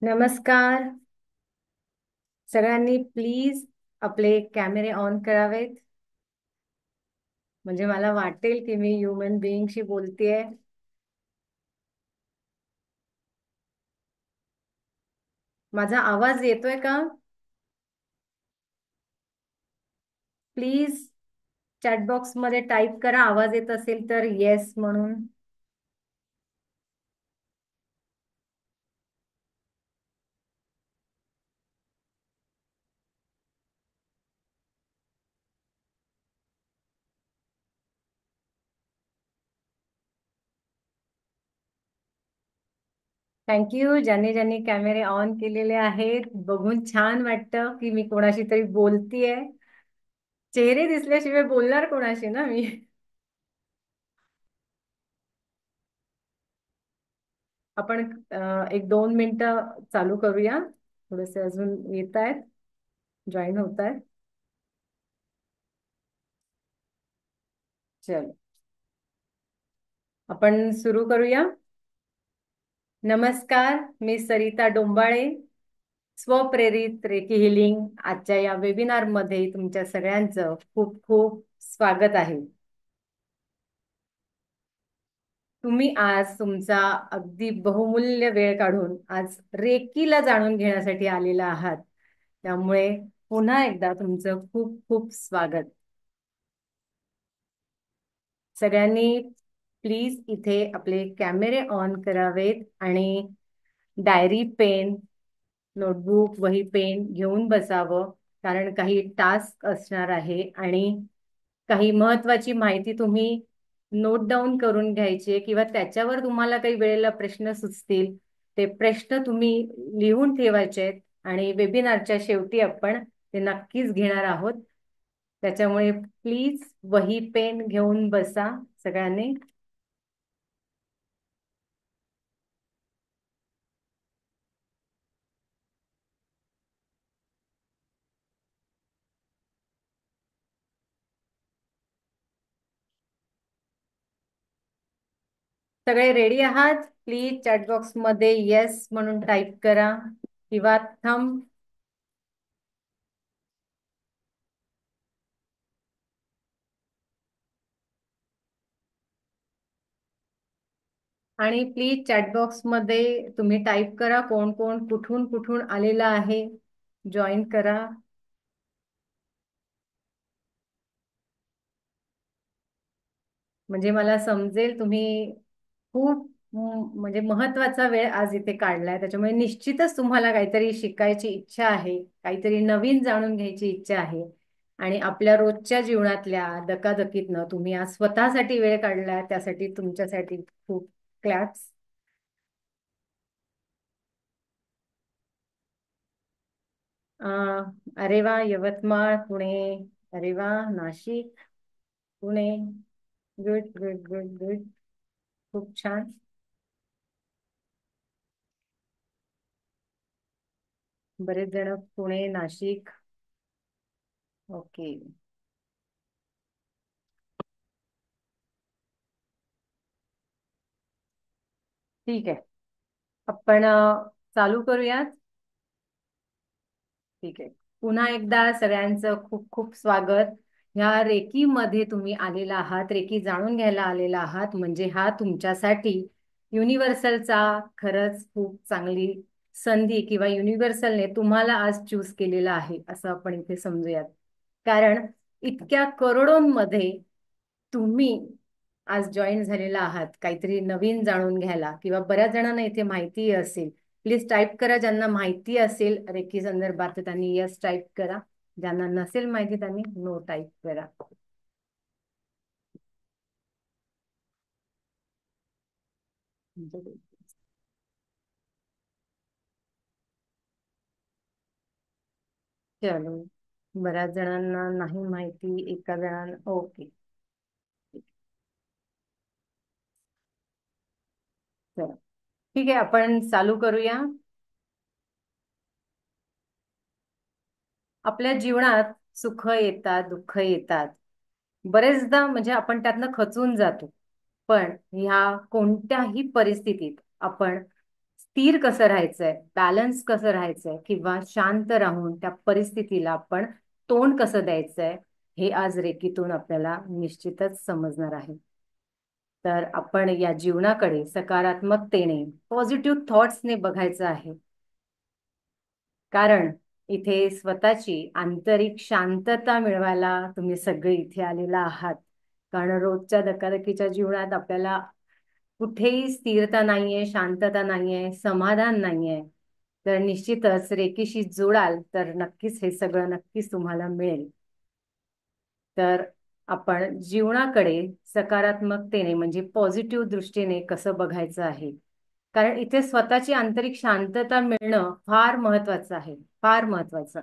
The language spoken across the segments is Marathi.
नमस्कार. सगळ्यांनी प्लीज आपले कॅमेरे ऑन करावेत. म्हणजे मला वाटेल की मी ह्युमन बिईंगशी बोलतेय. माझा आवाज येतोय का? प्लीज चॅट बॉक्स मध्ये टाईप करा, आवाज येत असेल तर येस म्हणून. थँक्यू. ज्यांनी ज्यांनी कॅमेरे ऑन केलेले आहेत, बघून छान वाटतं की मी कोणाशी तरी बोलतीये. चेहरे दिसल्याशिवाय बोलणार कोणाशी ना मी. आपण एक 2 मिनिटं चालू करूया. थोडेसे अजून येत आहेत, जॉईन होत आहेत. चल, आपण सुरू करूया. नमस्कार, मी सरिता डोंबाळे, स्वप्रेरित रेकी हिलिंग. आजच्या या वेबिनार मध्ये तुमच्या सगळ्यांचं खूप खूप स्वागत आहे. तुम्ही आज तुमचा अगदी बहुमूल्य वेळ काढून आज रेकीला जाणून घेण्यासाठी आलेला आहात. त्यामुळे पुन्हा एकदा तुमचं खूप खूप स्वागत. सगळ्यांनी प्लीज इथे आपले कॅमेरे ऑन करावेत आणि डायरी, पेन, नोटबुक, वही, पेन घेऊन बसावं. कारण काही टास्क असणार आहे आणि काही महत्वाची माहिती तुम्ही नोट डाऊन करून घ्यायची, किंवा त्याच्यावर तुम्हाला काही वेळेला प्रश्न सुचतील, ते प्रश्न तुम्ही लिहून ठेवायचे आहेत. आणि वेबिनारच्या शेवटी आपण ते नक्कीच घेणार आहोत. त्याच्यामुळे प्लीज वही, पेन घेऊन बसा सगळ्यांनी. सगळे रेडी आहात? प्लीज चॅट बॉक्स मध्ये येस म्हणून टाईप करा किंवा थंब. आणि प्लीज चॅट बॉक्स मध्ये तुम्ही टाईप करा कोण कोण कुठून कुठून आलेला आहे, जॉईन करा. म्हणजे मला समजेल तुम्ही खूप म्हणजे महत्वाचा वेळ आज इथे काढलाय. त्याच्यामुळे निश्चितच तुम्हाला काहीतरी शिकायची इच्छा आहे, काहीतरी नवीन जाणून घ्यायची इच्छा आहे. आणि आपल्या रोजच्या जीवनातल्या दकादकीतनं तुम्ही आज स्वतःसाठी वेळ काढलाय, त्यासाठी तुमच्यासाठी खूप क्लॅप्स. अरे वा, यवतमाळ, पुणे, अरे वा, Nashik, Pune. Good good good good. खूप छान. बरेच जण पुणे, नाशिक. ओके. ठीक आहे, आपण चालू करूयात. ठीक आहे. पुन्हा एकदा सगळ्यांचं खूप खूप स्वागत. ह्या रेकीमध्ये तुम्ही आलेला आहात, रेकी जाणून घ्यायला आलेला आहात, म्हणजे हा तुमच्यासाठी युनिव्हर्सलचा खरंच खूप चांगली संधी, किंवा युनिव्हर्सलने तुम्हाला आज चूज केलेला आहे असं आपण इथे समजूयात. कारण इतक्या करोडोंमध्ये तुम्ही आज जॉईन झालेला आहात काहीतरी नवीन जाणून घ्यायला, किंवा बऱ्याच जणांना इथे माहिती असेल. प्लीज टाईप करा, ज्यांना माहिती असेल रेकी संदर्भात तर त्यांनी यस टाईप करा, ज्यांना नसेल माहिती त्यांनी नो टाईप करा. चलो, बऱ्याच जणांना नाही माहिती, एका जणांना ओके. चला, ठीक आहे, आपण चालू करूया. आपल्या जीवनात सुख येतात, दुःख येतात. बरेचदा म्हणजे आपण त्यातनं खचून जातो. पण ह्या कोणत्याही परिस्थितीत आपण स्थिर कसं राहायचंय, बॅलन्स कसं राहायचंय, किंवा शांत राहून त्या परिस्थितीला आपण तोंड कसं द्यायचंय, हे आज रेकीतून आपल्याला निश्चितच समजणार आहे. तर आपण या जीवनाकडे सकारात्मकतेने, पॉझिटिव्ह थॉट्सने बघायचं आहे. कारण इथे स्वतःची आंतरिक शांतता मिळवायला तुम्ही सगळे इथे आलेला आहात. कारण रोजच्या धकाधकीच्या जीवनात आपल्याला कुठेही स्थिरता नाहीये, शांतता नाहीये, समाधान नाहीये. तर निश्चितच रेकीशी जोडाल तर नक्कीच हे सगळं नक्कीच तुम्हाला मिळेल. तर आपण जीवनाकडे सकारात्मकतेने म्हणजे पॉझिटिव्ह दृष्टीने कसं बघायचं आहे. कारण इथे स्वतःची आंतरिक शांतता मिळणं फार महत्वाचं आहे, फार महत्वाचं.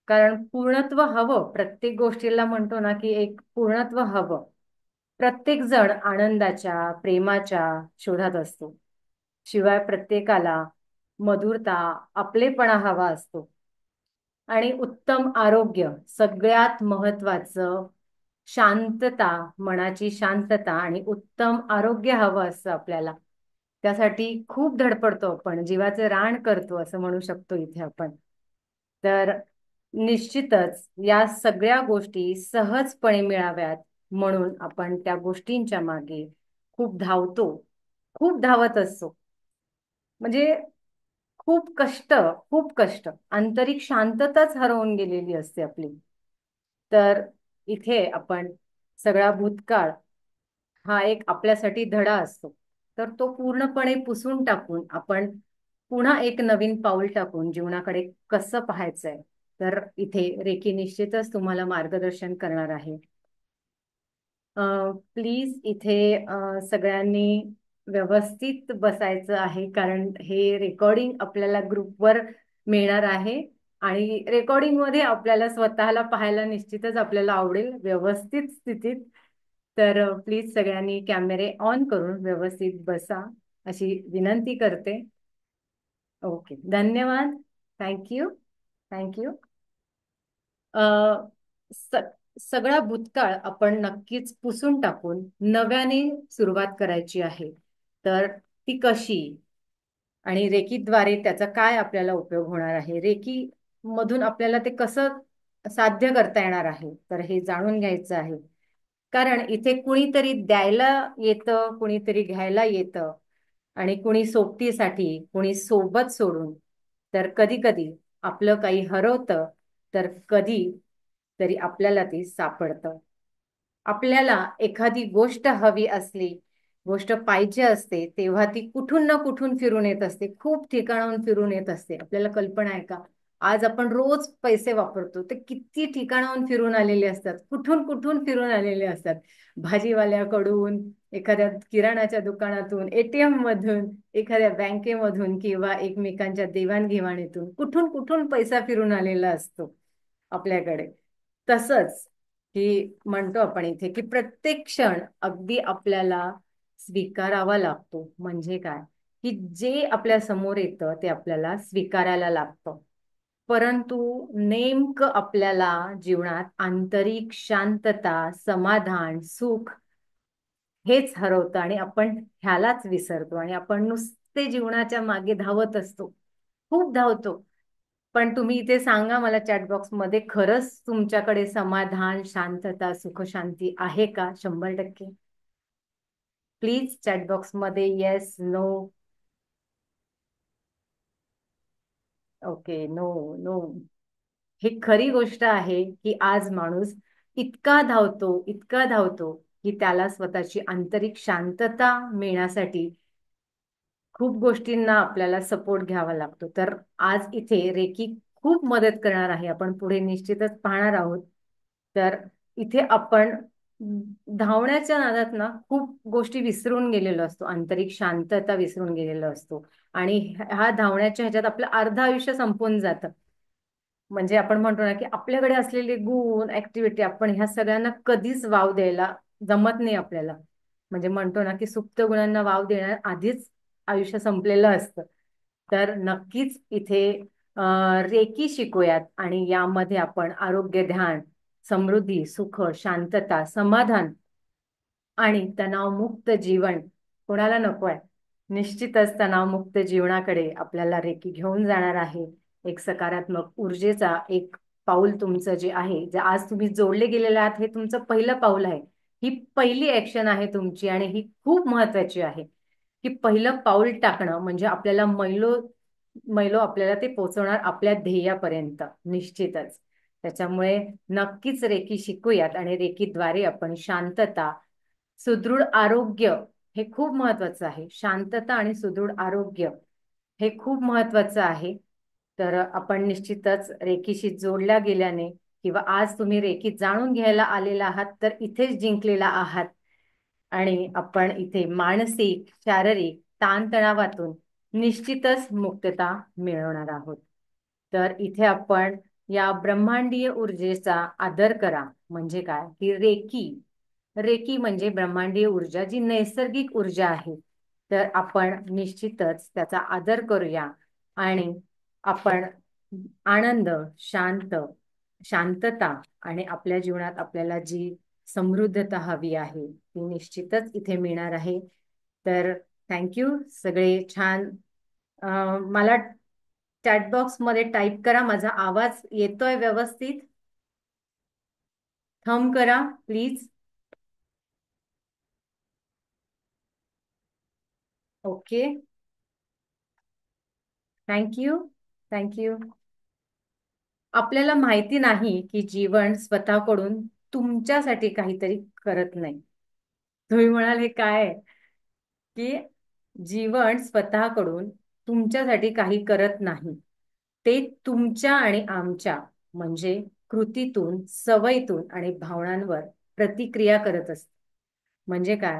कारण पूर्णत्व हवं, प्रत्येक गोष्टीला म्हणतो ना की एक पूर्णत्व हवं. प्रत्येक जण आनंदाच्या, प्रेमाच्या शोधात असतो. शिवाय प्रत्येकाला मधुरता, आपलेपणा हवा असतो. आणि उत्तम आरोग्य, सगळ्यात महत्वाचं शांतता, मनाची शांतता आणि उत्तम आरोग्य हवं असतं आपल्याला. त्यासाठी खूप धडपडतो आपण, जीवाचं रान करतो असं म्हणू शकतो इथे आपण. तर निश्चितच या सगळ्या गोष्टी सहजपणे मिळाव्यात म्हणून आपण त्या गोष्टींच्या मागे खूप धावतो, खूप धावत असतो. म्हणजे खूप कष्ट, खूप कष्ट, आंतरिक शांतताच हरवून गेलेली असते आपली. तर इथे आपण सगळा भूतकाळ हा एक आपल्यासाठी धडा असतो. तर तो पूर्णपणे पुसून टाकून आपण पुन्हा एक नवीन पाऊल टाकून जीवनाकडे कसं पाहायचंय, तर इथे रेकी निश्चितच तुम्हाला मार्गदर्शन करणार आहे. प्लीज इथे सगळ्यांनी व्यवस्थित बसायचं आहे, कारण हे रेकॉर्डिंग आपल्याला ग्रुपवर मिळणार आहे. आणि रेकॉर्डिंग मध्ये आपल्याला स्वतःला पाहायला निश्चितच आपल्याला आवडेल व्यवस्थित स्थितीत. तर प्लीज सगळ्यांनी कॅमेरे ऑन करून व्यवस्थित बसा अशी विनंती करते. ओके, धन्यवाद. थँक्यू. थँक्यू. अ, स सगळा भूतकाळ आपण नक्कीच पुसून टाकून नव्याने सुरुवात करायची आहे. तर ती कशी आणि रेकीद्वारे त्याचा काय आपल्याला उपयोग होणार आहे, रेकी मधून आपल्याला ते कसं साध्य करता येणार आहे, तर हे जाणून घ्यायचं आहे. कारण इथे कुणीतरी द्यायला येतं, कुणीतरी घ्यायला येतं. आणि कुणी सोबतीसाठी, कुणी सोबत सोडून. तर कधी कधी आपलं काही हरवतं, तर कधी तरी आपल्याला ती सापडतं. आपल्याला एखादी गोष्ट हवी असली, गोष्ट पाहिजे असते, तेव्हा ती कुठून ना कुठून फिरून येत असते, खूप ठिकाणाहून फिरून येत असते. आपल्याला कल्पना आहे का? आज आपण रोज पैसे वापरतो, ते किती ठिकाणाहून फिरून आलेले असतात, कुठून कुठून फिरून आलेले असतात. भाजीवाल्याकडून, एखाद्या किराणाच्या दुकानातून, एटीएम मधून, एखाद्या बँकेमधून, किंवा एकमेकांच्या देवाणघेवाणीतून कुठून कुठून पैसा फिरून आलेला असतो आपल्याकडे. तसंच की म्हणतो आपण इथे की प्रत्येक क्षण अगदी आपल्याला स्वीकारावा लागतो. म्हणजे काय? की जे आपल्या समोर येतं ते आपल्याला स्वीकारायला लागतं. परंतु नेमकं आपल्याला जीवनात आंतरिक शांतता, समाधान, सुख हेच हरवतं आणि आपण ह्यालाच विसरतो आणि आपण नुसते जीवनाच्या मागे धावत असतो, खूप धावतो. पण तुम्ही इथे सांगा मला चॅट बॉक्स मध्ये, खरंच तुमच्याकडे समाधान, शांतता, सुख, शांती आहे का? 100%. प्लीज चॅट बॉक्स मध्ये yes, no. Okay, no. No. ही खरी गोष्ट आहे की आज माणूस इतका धावतो, इतका धावतो, की त्याला स्वतःची आंतरिक शांतता मिळण्यासाठी खूप गोष्टींना आपल्याला सपोर्ट घ्यावा लागतो. तर आज इथे रेकी खूप मदत करणार आहे, आपण पुढे निश्चितच पाहणार आहोत. तर इथे आपण धावण्याच्या नादात ना खूप गोष्टी विसरून गेलेलो असतो, आंतरिक शांतता विसरून गेलेलो असतो. आणि ह्या धावण्याच्या ह्याच्यात आपलं अर्ध आयुष्य संपून जातं. म्हणजे आपण म्हणतो ना की आपल्याकडे असलेले गुण, ऍक्टिव्हिटी, आपण ह्या सगळ्यांना कधीच वाव द्यायला जमत नाही आपल्याला. म्हणजे म्हणतो ना की सुप्त गुणांना वाव देण्या आधीच आयुष्य संपलेलं असतं. तर नक्कीच इथे रेकी शिकूयात आणि यामध्ये आपण आरोग्य, ध्यान, समृद्धी, सुख, शांतता, समाधान आणि तणावमुक्त जीवन कोणाला नको आहे? निश्चितच तणावमुक्त जीवनाकडे आपल्याला रेकी घेऊन जाणार आहे. एक सकारात्मक ऊर्जेचा एक पाऊल तुमचं जे आहे, जे आज तुम्ही जोडले गेलेले आहात, हे तुमचं पहिलं पाऊल आहे. ही पहिली ऍक्शन आहे तुमची आणि ही खूप महत्वाची आहे, की पहिलं पाऊल टाकणं म्हणजे आपल्याला मैलो मैलो आपल्याला ते पोहोचवणार आपल्या ध्येयापर्यंत निश्चितच. त्याच्यामुळे नक्कीच रेकी शिकूयात आणि रेकीद्वारे आपण शांतता, सुदृढ आरोग्य हे खूप महत्वाचं आहे. शांतता आणि सुदृढ आरोग्य हे खूप महत्वाचं आहे. तर आपण निश्चितच रेकीशी जोडल्या गेल्याने किंवा आज तुम्ही रेकी जाणून घ्यायला आलेला आहात तर इथेच जिंकलेला आहात आणि आपण इथे मानसिक, शारीरिक ताणतणावातून निश्चितच मुक्तता मिळवणार आहोत. तर इथे आपण या ब्रह्मांडीय ऊर्जेचा आदर करा. म्हणजे काय की रेकी रेकी म्हणजे ब्रह्मांडीय ऊर्जा जी नैसर्गिक ऊर्जा आहे. तर आपण निश्चितच त्याचा आदर करूया आणि आपण आनंद, शांतता आणि आपल्या जीवनात आपल्याला जी समृद्धता हवी आहे ती निश्चितच इथे मिळणार आहे. तर थँक्यू सगळे छान. मला चॅट बॉक्स मध्ये टाईप करा, माझा आवाज येतोय व्यवस्थित? थंब करा प्लीज. ओके. थँक्यू. थँक्यू. आपल्याला माहिती नाही की जीवन स्वतःकडून तुमच्यासाठी काहीतरी करत नाही. तुम्ही म्हणाल हे काय आहे? की जीवन स्वतःकडून तुमच्यासाठी काही करत नाही. ते तुमच्या आणि आमच्या म्हणजे कृतीतून, सवयीतून आणि भावनांवर प्रतिक्रिया करत असते. म्हणजे काय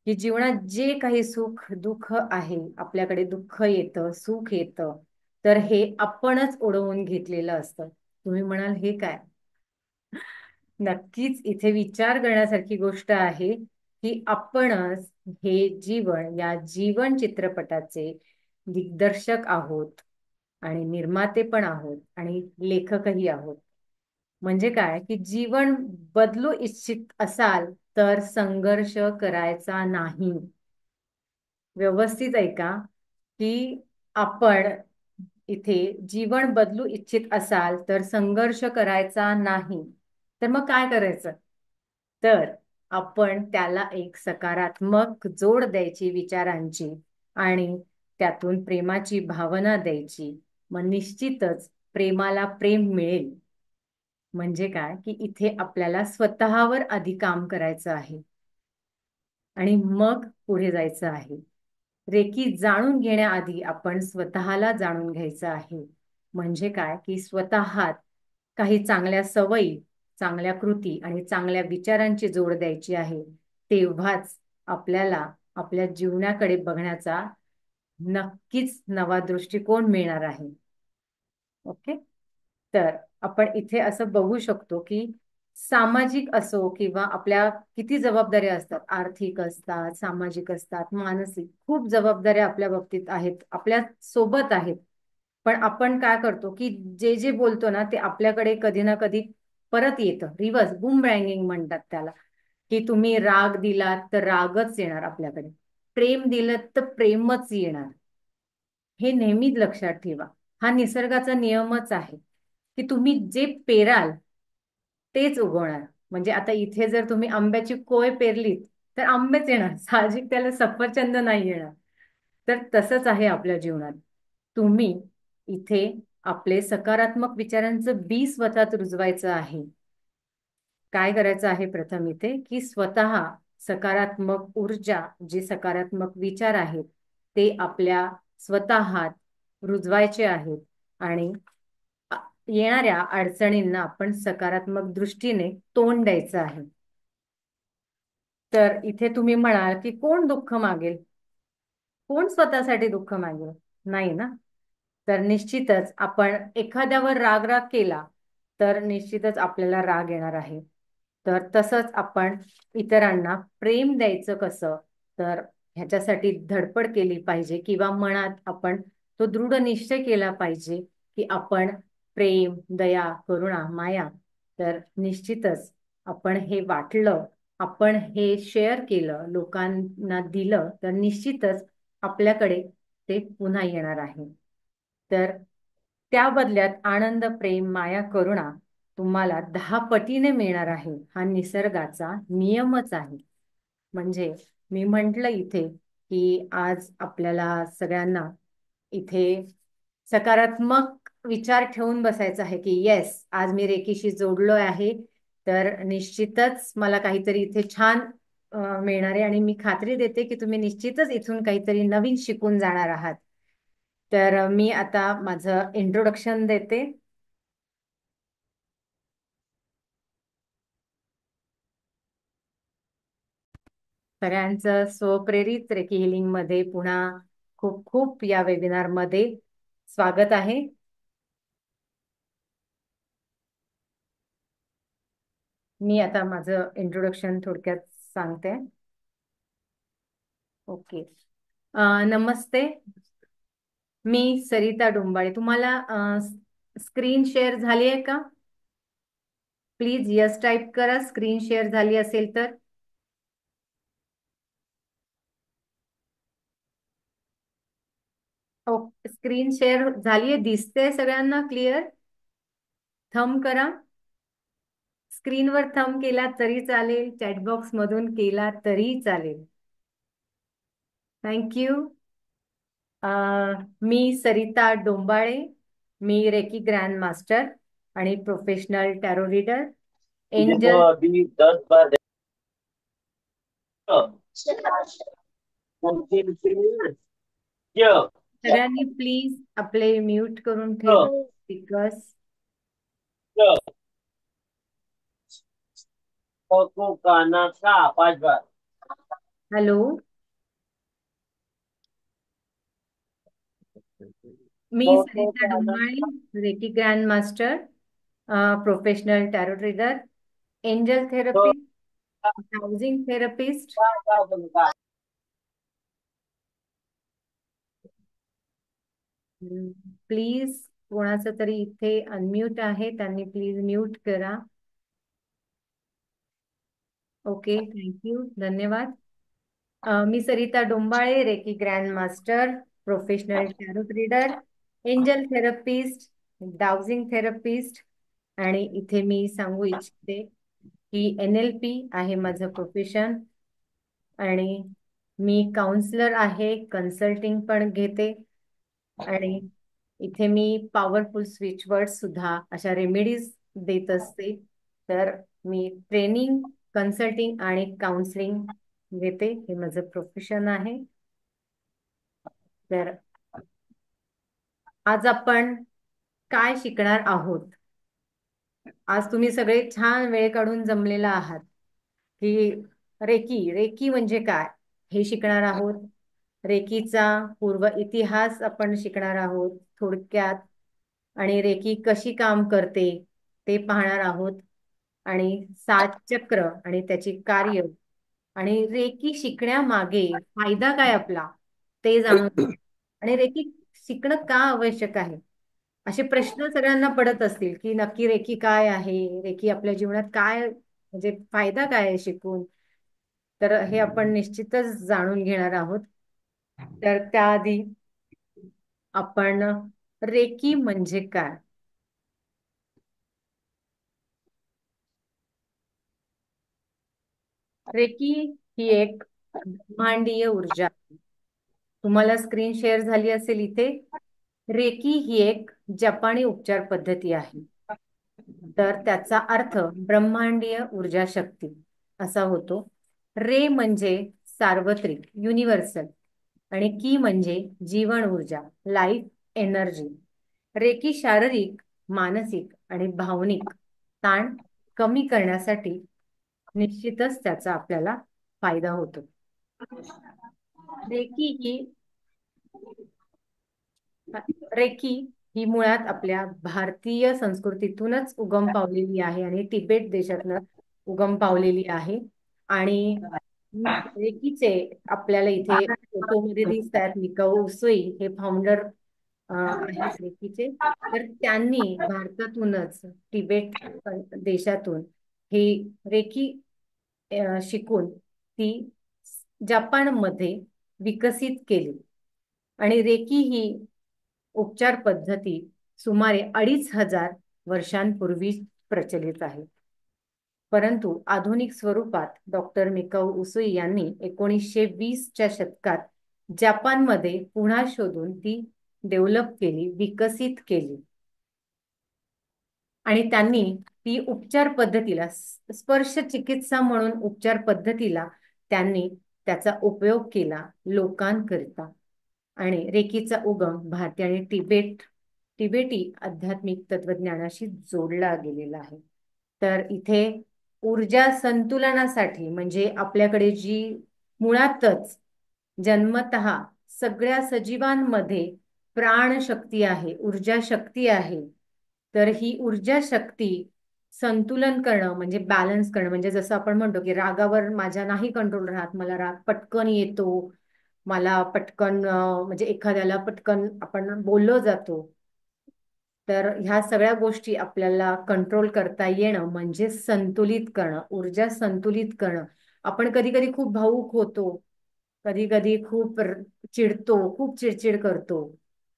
की जीवनात जे काही सुख दुःख आहे, आपल्याकडे दुःख येतं, सुख येतं, तर हे आपणच ओढवून घेतलेलं असतं. तुम्ही म्हणाल हे काय? नक्कीच इथे विचार करण्यासारखी गोष्ट आहे की आपणच हे जीवन या जीवन चित्रपटाचे दिग्दर्शक आहोत आणि निर्माते पण आहोत आणि लेखकही आहोत. म्हणजे काय की जीवन बदलू इच्छित असाल तर संघर्ष करायचा नाही. व्यवस्थित ऐका की आपण इथे जीवन बदलू इच्छित असाल तर संघर्ष करायचा नाही. तर मग काय करायचं? तर आपण त्याला एक सकारात्मक जोड द्यायची विचारांची आणि त्यातून प्रेमाची भावना द्यायची. मग निश्चितच प्रेमाला प्रेम मिळेल. म्हणजे काय की इथे आपल्याला स्वतःवर आधी काम करायचं आहे आणि मग पुढे जायचं आहे. रेकी जाणून घेण्याआधी आपण स्वतःला जाणून घ्यायचं आहे. म्हणजे काय की स्वतःत काही चांगल्या सवयी, चांगल्या कृती आणि चांगल्या विचारांची जोड द्यायची आहे. तेव्हाच आपल्याला आपल्या जीवनाकडे बघण्याचा नक्कीच नवा दृष्टिकोन मिळणार आहे. ओके. तर आपण इथे असं बघू शकतो की सामाजिक असो किंवा आपल्या किती जबाबदाऱ्या असतात, आर्थिक असतात, सामाजिक असतात, मानसिक खूप जबाबदाऱ्या आपल्या बाबतीत आहेत, आपल्या सोबत आहेत. पण आपण काय करतो की जे जे बोलतो ना ते आपल्याकडे कधी ना कधी परत येतं. रिव्हर्स बूमरँगिंग म्हणतात त्याला. की तुम्ही राग दिलात तर रागच येणार आपल्याकडे, प्रेम दिलं तर प्रेमच येणार. हे नेहमीच लक्षात ठेवा. हा निसर्गाचा नियमच आहे की तुम्ही जे पेराल तेच उगवणार. म्हणजे आता इथे जर तुम्ही आंब्याची कोय पेरलीत तर आंबेच येणार, साहजिक त्याला सफरचंद नाही येणार. तर तसंच आहे आपल्या जीवनात. तुम्ही इथे आपले सकारात्मक विचारांचं बी स्वतःत रुजवायचं आहे. काय करायचं आहे प्रथम इथे की स्वतः सकारात्मक ऊर्जा, जे सकारात्मक विचार आहेत ते आपल्या स्वतःत रुजवायचे आहेत आणि अ- येणाऱ्या अडचणींना आपण सकारात्मक दृष्टीने तोंड द्यायचं आहे. तर इथे तुम्ही म्हणाल की कोण दुःख मागेल, कोण स्वतःसाठी दुःख मागेल? नाही ना. तर निश्चितच आपण एखाद्यावर राग राग केला तर निश्चितच आपल्याला राग येणार आहे. तर तसंच आपण इतरांना प्रेम द्यायचं कसं, तर ह्याच्यासाठी धडपड केली पाहिजे किंवा मनात आपण तो दृढ निश्चय केला पाहिजे की आपण प्रेम, दया, करुणा, माया, तर निश्चितच आपण हे वाटलं, आपण हे शेअर केलं, लोकांना दिलं तर निश्चितच आपल्याकडे ते पुन्हा येणार आहे. तर त्या बदल्यात आनंद, प्रेम, माया, करुणा तुम्हाला 10 पटीने मिळणार आहे. हा निसर्गाचा नियमच आहे. म्हणजे मी म्हंटल इथे की आज आपल्याला सगळ्यांना इथे सकारात्मक विचार ठेवून बसायचा आहे की येस, आज मी रेकीशी जोडलो आहे, तर निश्चितच मला काहीतरी इथे छान मिळणार आहे आणि मी खात्री देते की तुम्ही निश्चितच इथून काहीतरी नवीन शिकून जाणार आहात. तर मी आता माझं इंट्रोडक्शन देते. सगळ्यांचं स्वप्रेरित रेकी हिलिंग मध्ये पुन्हा खूप खूप या वेबिनार मध्ये स्वागत आहे. मी आता माझं इंट्रोडक्शन थोडक्यात सांगते. ओके. नमस्ते. मी सरिता डोंबाळे. तुम्हाला स्क्रीन शेअर झाली आहे का? प्लीज यस टाईप करा स्क्रीन शेअर झाली असेल तर. ओके, स्क्रीन शेअर झाली आहे, दिसते सगळ्यांना क्लिअर? थंब करा. स्क्रीनवर थंब केला तरी चालेल, चॅटबॉक्स मधून केला तरी चालेल. थँक्यू. मी सरिता डोंबाळे. मी रेकी ग्रँड मास्टर आणि प्रोफेशनल टॅरो रीडर. मुझे तो एंजल. अभी 10 बार क्यों सगळ्यांनी प्लीज आपले म्यूट करून ठेवा क्यों स्पीकर्स. क्यों को गाना का 5 बार हॅलो. मी को सरिता गाना Dombale, reiki grand master, professional tarot reader, angel तो थेरपी, हाऊसिंग थेरपिस्ट. का बनता प्लीज कोणाचं तरी इथे अनम्यूट आहे, त्यांनी प्लीज म्यूट करा. ओके, थँक्यू, धन्यवाद. मी Sarita Dombale, reiki grand master, professional tarot reader, angel therapist, dowsing therapist. आणि इथे मी सांगू इच्छिते की NLP आहे माझं प्रोफेशन आणि मी काउन्सलर आहे, कन्सल्टिंग पण घेते. आणि इथे मी पॉवरफुल स्विच वर्ड सुद्धा अशा रेमेडीज देत असते. तर मी ट्रेनिंग, कन्सल्टिंग आणि काउन्सलिंग घेते. हे माझं प्रोफेशन आहे. तर आज आपण काय शिकणार आहोत? आज तुम्ही सगळे छान वेळ काढून जमलेला आहात की रेकी रेकी म्हणजे काय हे शिकणार आहोत. रेकीचा पूर्व इतिहास आपण शिकणार आहोत थोडक्यात. आणि रेकी कशी काम करते ते पाहणार आहोत. आणि 7 चक्र आणि त्याची कार्य आणि रेकी शिकण्यामागे फायदा काय आपला ते जाणून घेऊ. आणि रेकी शिकणं का आवश्यक आहे असे प्रश्न सगळ्यांना पडत असतील की नक्की रेकी काय आहे, रेकी आपल्या जीवनात काय म्हणजे फायदा काय आहे शिकून. तर हे आपण निश्चितच जाणून घेणार आहोत. तर त्याआधी आपण रेकी म्हणजे काय. रेकी ही एक ब्रह्मांडीय ऊर्जा आहे. तुम्हाला स्क्रीन शेअर झाली असेल इथे. रेकी ही एक जपानी उपचार पद्धती आहे. तर त्याचा अर्थ ब्रह्मांडीय ऊर्जा शक्ती असा होतो. रे म्हणजे सार्वत्रिक, युनिव्हर्सल. आणि की म्हणजे जीवन ऊर्जा, लाईफ एनर्जी. रेकी शारीरिक, मानसिक आणि भावनिक ताण कमी करण्यासाठी निश्चितच त्याचा आपल्याला फायदा होतो. रेकी ही रेकी ही मुळात आपल्या भारतीय संस्कृतीतूनच उगम पावलेली आहे आणि तिबेट देशातनं उगम पावलेली आहे. आणि रेकीचे आपल्याला इथे फोटोमध्ये दिसत आहेत मिकाऊ उसुई हे फाउंडर आहेत रेकीचे. तर त्यांनी भारतातूनच तिबेट देशातून ही रेकी शिकून ती जपानमध्ये विकसित केली. आणि रेकी ही उपचार पद्धती सुमारे 2500 वर्षांपूर्वी प्रचलित आहे. परंतु आधुनिक स्वरूपात डॉक्टर मिकाऊ उसुई यांनी 1920च्या शतकात जपानमध्ये पुन्हा शोधून ती डेव्हलप केली, विकसित केली. आणि त्यांनी ती उपचार पद्धतीला स्पर्श चिकित्सा म्हणून उपचार पद्धतीला त्यांनी त्याचा उपयोग केला लोकांकरिता. आणि रेकीचा उगम भारतीय आणि तिबेटी आध्यात्मिक तत्वज्ञानाशी जोडला गेलेला आहे. तर इथे ऊर्जा संतुलनासाठी म्हणजे आपल्याकडे जी मुळातच जन्मतः सगळ्या सजीवांमध्ये प्राणशक्ती आहे, ऊर्जा शक्ती आहे. तर ही ऊर्जा शक्ती संतुलन करणं म्हणजे बॅलन्स करणं, म्हणजे जसं आपण म्हणतो की रागावर माझ्या नाही कंट्रोल राहत, मला राग पटकन येतो, मला पटकन म्हणजे एखाद्याला पटकन आपण बोललो जातो. तर ह्या सगळ्या गोष्टी आपल्याला कंट्रोल करता येणं म्हणजे संतुलित करणं, ऊर्जा संतुलित करणं. आपण कधी कधी खूप भावुक होतो, कधी कधी खूप चिडतो, खूप चिडचिड करतो,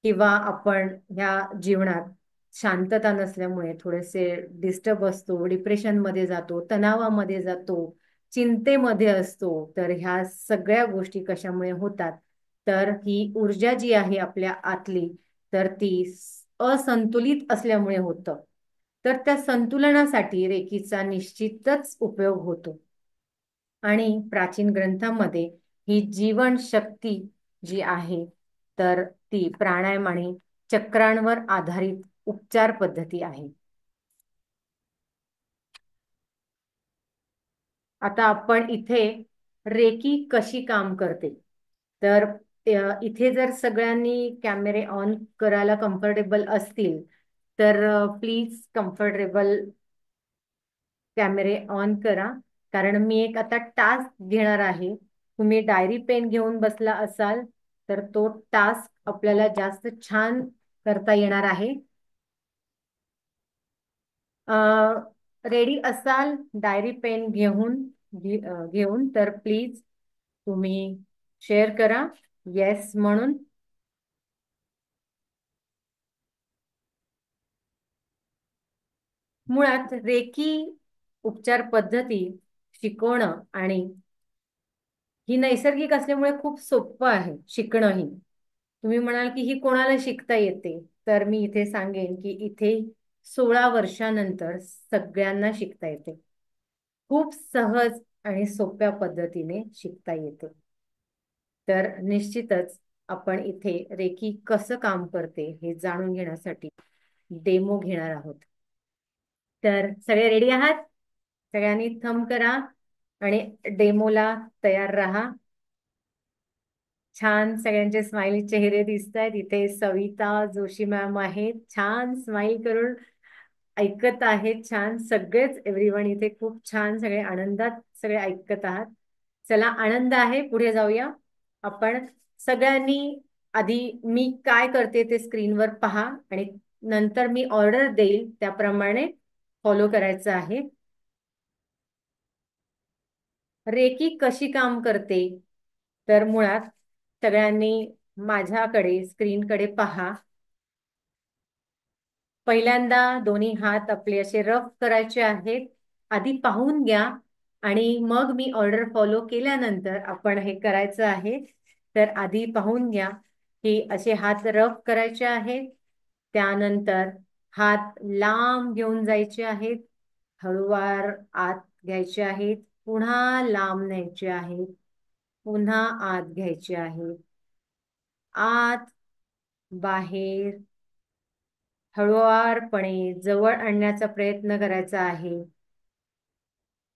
किंवा आपण ह्या जीवनात शांतता नसल्यामुळे थोडेसे डिस्टर्ब असतो, डिप्रेशन मध्ये जातो, तणावामध्ये जातो, चिंतेमध्ये असतो. तर ह्या सगळ्या गोष्टी कशामुळे होतात, तर ही ऊर्जा जी आहे आपल्या आतली, तर ती असंतुलित असल्यामुळे होतं. तर त्या संतुलनासाठी रेकीचा निश्चितच उपयोग होतो. आणि प्राचीन ग्रंथांमध्ये ही जीवन शक्ती जी आहे, तर ती प्राणायाम आणि चक्रांवर आधारित उपचार पद्धती आहे. आता आपण इथे रेकी कशी काम करते, तर इथे जर सगळ्यांनी कॅमेरे ऑन करायला कम्फर्टेबल असतील तर प्लीज कम्फर्टेबल कॅमेरे ऑन करा. कारण मी एक आता टास्क घेणार आहे. तुम्ही डायरी पेन घेऊन बसला असाल तर तो टास्क आपल्याला जास्त छान करता येणार आहे. रेडी असाल डायरी पेन घेऊन तर प्लीज तुम्ही शेअर करा येस म्हणून. मुळात रेकी उपचार पद्धती शिकवणं आणि ही नैसर्गिक असल्यामुळे खूप सोपं आहे शिकणंही. तुम्ही म्हणाल की ही कोणाला शिकता येते, तर मी इथे सांगेन की इथे 16 वर्षानंतर सगळ्यांना शिकता येते. खूप सहज आणि सोप्या पद्धतीने शिकता येते. तर निश्चितच आपण इथे रेकी कसं काम करते हे जाणून घेण्यासाठी डेमो घेणार आहोत. तर सगळे रेडी आहात? सगळ्यांनी थंब करा आणि डेमोला तयार राहा. छान सगळ्यांचे स्माइली चेहरे दिसत आहेत. इथे सविता जोशी मॅम आहेत, छान स्माइल करून ऐकत आहेत. छान सगळेच एव्हरीवन इथे खूप छान सगळे आनंदात सगळे ऐकत आहात. चला आनंद आहे, पुढे जाऊया आपण. सगळ्यांनी आधी मी काय करते ते स्क्रीनवर पहा आणि नंतर मी ऑर्डर देईल त्याप्रमाणे फॉलो करायचं आहे. रेकी कशी काम करते, तर मुळात सगळ्यांनी माझ्याकडे स्क्रीनकडे पहा. पहिल्यांदा दोन्ही हात आपले असे रफ करायचे आहेत. आधी पाहून घ्या आणि मग मी ऑर्डर फॉलो केल्यानंतर आपण हे करायचं आहे. तर आधी पाहून घ्या की असे हात रफ करायचे आहेत. त्यानंतर हात लांब घेऊन जायचे आहेत, हळूवार आत घ्यायचे आहेत, पुन्हा लांब न्यायचे आहेत, पुन्हा आत घ्यायचे आहेत, आत बाहेर हळुवारपणे जवळ आणण्याचा प्रयत्न करायचा आहे.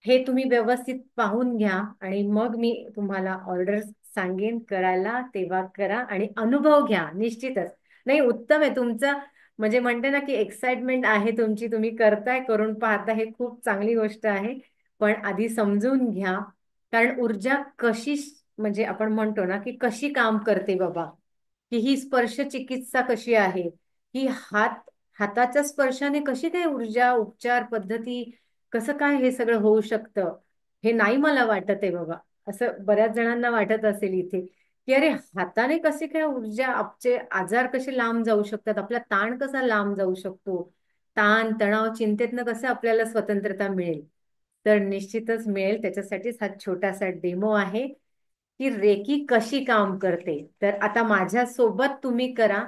हे तुम्ही व्यवस्थित पाहून घ्या आणि मग मी तुम्हाला ऑर्डर सांगेन करायला, तेव्हा करा आणि अनुभव घ्या. निश्चितच नाही, उत्तम आहे तुमचं. म्हणजे म्हणते ना की एक्साइटमेंट आहे तुमची, तुम्ही करताय, करून पाहता, हे खूप चांगली गोष्ट आहे. पण आधी समजून घ्या, कारण ऊर्जा कशी म्हणजे आपण म्हणतो ना की कशी काम करते बाबा, की ही स्पर्श चिकित्सा कशी आहे, ही हाताच्या स्पर्शाने कशी काय ऊर्जा उपचार पद्धती, कसं काय हे सगळं होऊ शकतं, हे नाही मला वाटत आहे बाबा. असं बऱ्याच जणांना वाटत असेल इथे, की अरे हाताने कसे काय ऊर्जा, आपचे आजार कसे लांब जाऊ शकतात, आपला ताण कसा लांब जाऊ शकतो, ताण तणाव चिंतेतनं कसं आपल्याला स्वतंत्रता मिळेल. तर निश्चितच मिळेल. त्याच्यासाठीच हा छोटासा डेमो आहे की रेकी कशी काम करते. तर आता माझ्या सोबत तुम्ही करा.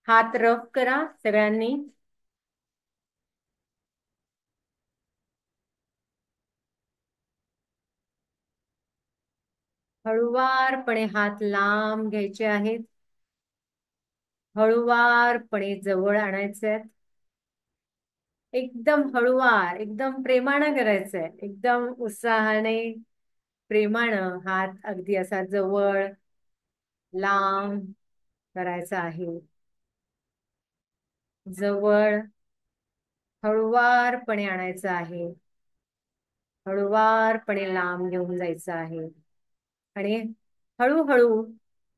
हात रफ करा सगळ्यांनी. हळुवारपणे हात लांब घ्यायचे आहेत. हळुवारपणे जवळ आणायचे आहेत. एकदम हळुवार, एकदम प्रेमानं करायचंय, एकदम उत्साहाने, प्रेमानं हात अगदी असा जवळ लांब करायचा आहे. जवळ हळुवारपणे आणायचं आहे. हळुवारपणे लांब घेऊन जायचं आहे. आणि हळूहळू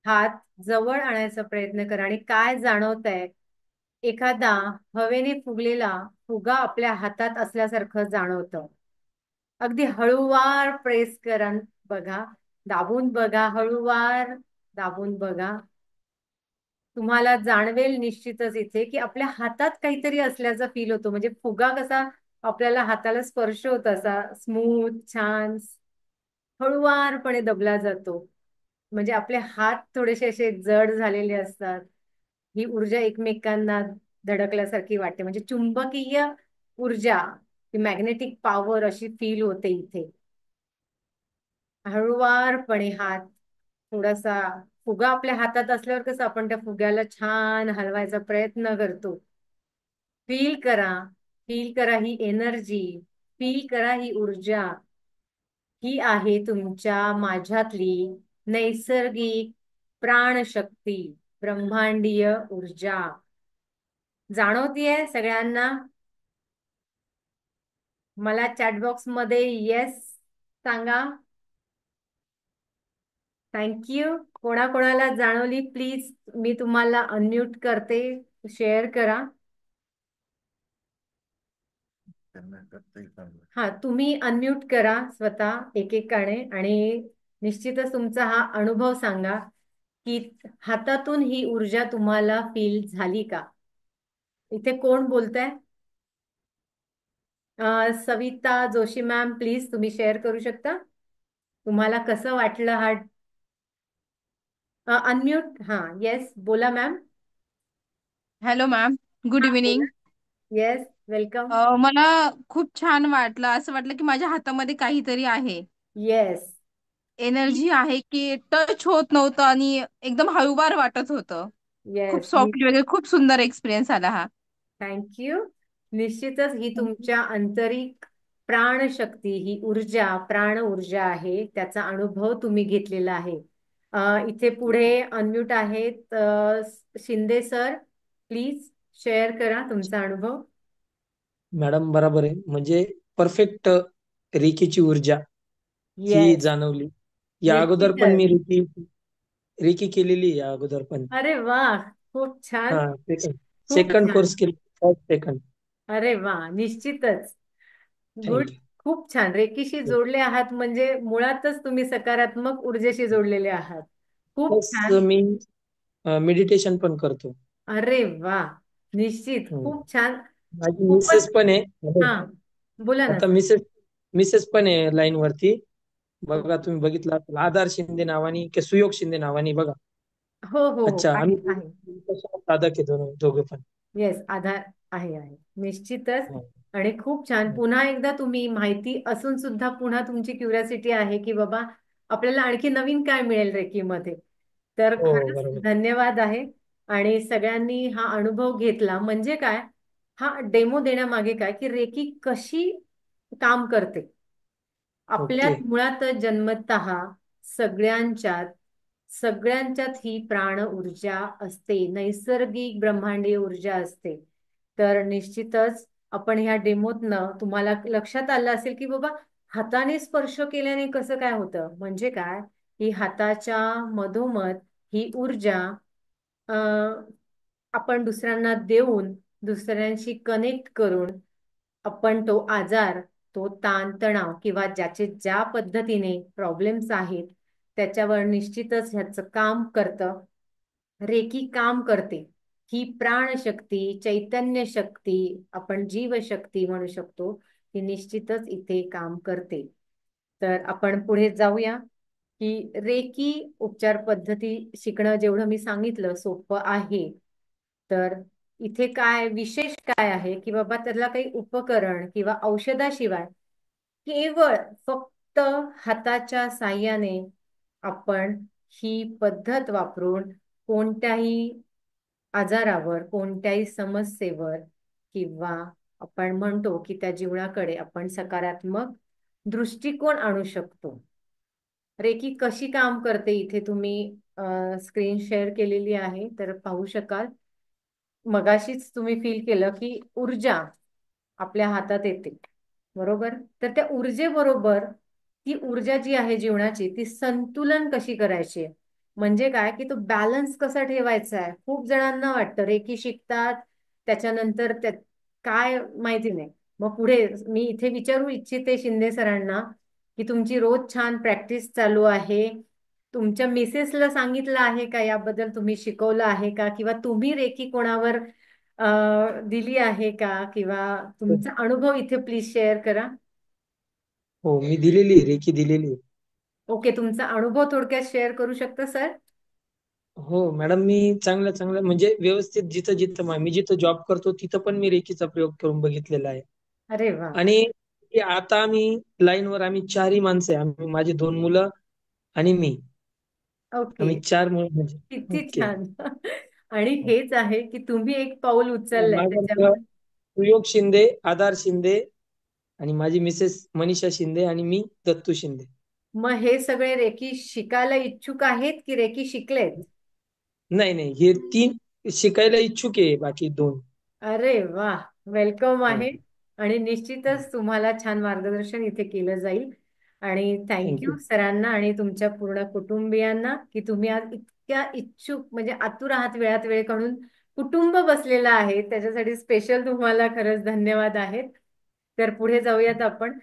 हात जवळ आणायचा प्रयत्न करा. आणि काय जाणवतंय, एखादा हवेने फुगलेला फुगा आपल्या हातात असल्यासारखं जाणवतं. अगदी हळूवार प्रेस करा. बघा, दाबून बघा, हळूवार दाबून बघा. तुम्हाला जाणवेल निश्चितच इथे की आपल्या हातात काहीतरी असल्याचा फील होतो. म्हणजे फुगा कसा आपल्याला हाताला स्पर्श होत, असा स्मूथ छान हळुवारपणे दबला जातो. म्हणजे आपले हात थोडेसे असे जड झालेले असतात. ही ऊर्जा एकमेकांना धडकल्यासारखी वाटते. म्हणजे चुंबकीय ऊर्जा, मॅग्नेटिक पॉवर अशी फील होते इथे. हळुवारपणे हात थोडासा, फुगा आपल्या हातात असल्यावर कसं आपण त्या फुग्याला छान हलवायचा प्रयत्न करतो. फील करा, फील करा ही एनर्जी, फील करा ही ऊर्जा. ही आहे तुमच्या माझ्यातली नैसर्गिक प्राणशक्ती, ब्रह्मांडीय ऊर्जा. जाणवतीये सगळ्यांना? मला चॅटबॉक्स मध्ये येस सांगा. थँक्यू. कोणाकोणाला जाणवली प्लीज मी तुम्हाला अनम्यूट करते, शेअर करा. हा, तुम्ही अनम्यूट करा स्वतः एकेकाने. आणि निश्चितच तुमचा हा अनुभव सांगा की हातातून ही ऊर्जा तुम्हाला फील झाली का. इथे कोण बोलतंय? सविता जोशी मॅम, प्लीज तुम्ही शेअर करू शकता तुम्हाला कसं वाटलं हा. अनम्यूट, हा, येस बोला मॅम. हॅलो मॅम, गुड हा बोला. इव्हिनिंग. Yes, welcome. मला खूप छान वाटलं, असं वाटलं की माझ्या हातामध्ये काहीतरी आहे, येस. एनर्जी आहे की टच होत नव्हतं आणि एकदम हळूवार वाटत होतं. खूप येस. सॉफ्टली वगैरे, खूप सुंदर एक्सपिरियन्स आला हा. थँक्यू. निश्चितच ही तुमच्या आंतरिक प्राणशक्ती, ही ऊर्जा प्राण ऊर्जा आहे, त्याचा अनुभव तुम्ही घेतलेला आहे. इथे पुढे अनम्यूट आहेत शिंदे सर, प्लीज शेअर करा तुमचा अनुभव. मॅडम बराबर आहे. म्हणजे परफेक्ट रेकीची ऊर्जा ही येस. जाणवली. या अगोदर पण निश्चितच. मी रेकी रेकी केलेली आहे या अगोदर पण. अरे वा, खूप हा, छान. सेकंड खूप सेकंड छान. कोर्स केली, फर्स्ट सेकंड. अरे वा, निश्चितच. गुड. थँक्यू. खूप छान. रेकीशी जोडले आहात म्हणजे मुळातच तुम्ही सकारात्मक ऊर्जेशी जोडलेले आहात. खूप प्लस छान. मी मेडिटेशन पण करतो. अरे वा, निश्चित हम्म. खूप छान. माझी खूपच. मिसेस पण आहे. हो. हा, बोला ना आता सर. मिसेस मिसेस पण आहे लाईन वरती. बघा, ओके. तुम्ही बघितलं असेल, आधार शिंदे नावानी की सुयोग शिंदे नावानी बघा. हो हो हो, अच्छा, आहे आम्ही आहे. साधक आहे दोघे पण. येस, आधार आहे आहे, निश्चितच. हो. आणि खूप छान. पुन्हा एकदा तुम्ही माहिती असून सुद्धा पुन्हा तुमची क्युरिओसिटी आहे की बाबा आपल्याला आणखी नवीन काय मिळेल रेकीमध्ये. तर हो, खरंच बरोबर. धन्यवाद आहे. आणि सगळ्यांनी हा अनुभव घेतला म्हणजे काय, हा डेमो देण्यामागे काय की रेकी कशी काम करते. ओके. आपल्यात मुळात जन्मतः सगळ्यांच्यात सगळ्यांच्यात ही प्राण ऊर्जा असते, नैसर्गिक ब्रह्मांडीय ऊर्जा असते. तर निश्चितच आपण ह्या डेमोतनं तुम्हाला लक्षात आलं असेल की बाबा हाताने स्पर्श केल्याने कसं काय होतं. म्हणजे काय, ही हाताच्या मधोमध ही ऊर्जा अं, आपण दुसऱ्यांना देऊन, दुसऱ्यांशी कनेक्ट करून आपण तो आजार तो ताणतणाव किंवा ज्याचे ज्या पद्धतीने प्रॉब्लेम्स आहेत त्याच्यावर निश्चितच ह्याचं काम करतं. रेकी काम करते. ही प्राणशक्ती, चैतन्य शक्ती, आपण जीवशक्ती म्हणू शकतो, ही निश्चितच इथे काम करते. तर आपण पुढे जाऊया की रेकी उपचार पद्धती शिकणं जेवढं मी सांगितलं सोपं आहे. तर इथे काय विशेष काय आहे की बाबा त्याला काही उपकरण किंवा औषधाशिवाय केवळ फक्त हाताच्या साह्याने आपण ही पद्धत वापरून कोणत्याही आजारावर, कोणत्याही समस्येवर किंवा आपण म्हणतो की त्या जीवनाकडे आपण सकारात्मक दृष्टिकोन आणू शकतो. रेकी कशी काम करते इथे तुम्ही स्क्रीन शेअर केलेली आहे तर पाहू शकाल. मगाशीच तुम्ही फील केलं की ऊर्जा आपल्या हातात येते, बरोबर? तर त्या ऊर्जेबरोबर ती ऊर्जा जी आहे जीवनाची ती संतुलन कशी करायची आहे, म्हणजे काय की तो बॅलन्स कसा ठेवायचा आहे. खूप जणांना वाटतं रेकी शिकतात त्याच्यानंतर त्या काय माहिती नाही. मग पुढे मी इथे विचारू इच्छिते शिंदे सरांना की तुमची रोज छान प्रॅक्टिस चालू आहे. तुमच्या मिसेसला सांगितलं आहे का याबद्दल, तुम्ही शिकवलं आहे का किंवा तुम्ही रेकी कोणावर दिली आहे का किंवा तुमचा अनुभव इथे प्लीज शेअर करा. हो, मी दिलेली आहे, रेकी दिलेली आहे. ओके, तुमचा अनुभव थोडक्यात शेअर करू शकता सर? हो मॅडम, मी चांगल्या चांगल्या म्हणजे व्यवस्थित जिथं जिथं मी जिथं जॉब करतो तिथं पण मी रेकीचा प्रयोग करून बघितलेला आहे. अरे वा. आणि आता आम्ही लाईनवर आम्ही चारही माणसं आहे. आम्ही माझी 2 मुलं आणि मी. ओके, आम्ही 4 मुलं म्हणजे. किती ओके. छान. आणि हेच आहे की तुम्ही एक पाऊल उचललंय माझा मुलगा त्याच्यामुळे. सुयोग शिंदे, आधार शिंदे आणि माझी मिसेस मनीषा शिंदे आणि मी दत्तू शिंदे. मग हे सगळे रेकी शिकायला इच्छुक आहेत की रेकी शिकलेत? नाही नाही, हे 3 शिकायला इच्छुक आहे, बाकी 2. अरे वा, वेलकम हो, आहे. आणि निश्चितच तुम्हाला छान मार्गदर्शन इथे केलं जाईल. आणि थँक्यू थँक्यू. सरांना आणि तुमच्या पूर्ण कुटुंबियांना की तुम्ही आज इतक्या इच्छुक म्हणजे आतुर आहात, वेळात वेळ काढून कुटुंब बसलेलं आहे त्याच्यासाठी स्पेशल तुम्हाला खरंच धन्यवाद आहेत. तर पुढे जाऊयात आपण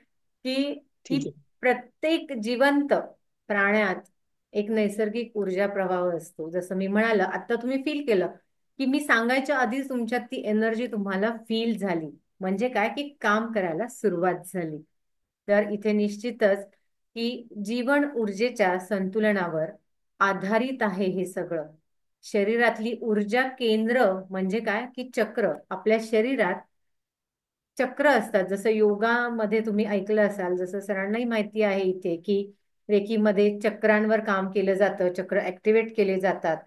की ही ठीक आहे. प्रत्येक जिवंत प्राण्यात एक नैसर्गिक ऊर्जा प्रवाह असतो. जसं मी म्हणाल आता तुम्ही फील केलं की मी सांगायच्या आधीच तुमच्यात ती एनर्जी तुम्हाला फील झाली, म्हणजे काय की काम करायला सुरुवात झाली. तर इथे निश्चितच की जीवन ऊर्जेच्या संतुलनावर आधारित आहे हे सगळं. शरीरातली ऊर्जा केंद्र म्हणजे काय की चक्र, आपल्या शरीरात चक्र असतात. जसं योगामध्ये तुम्ही ऐकलं असाल, जसं सरांनाही माहिती आहे इथे की रेकीमध्ये चक्रांवर काम केलं जातं, चक्र ऍक्टिव्हेट केले जातात.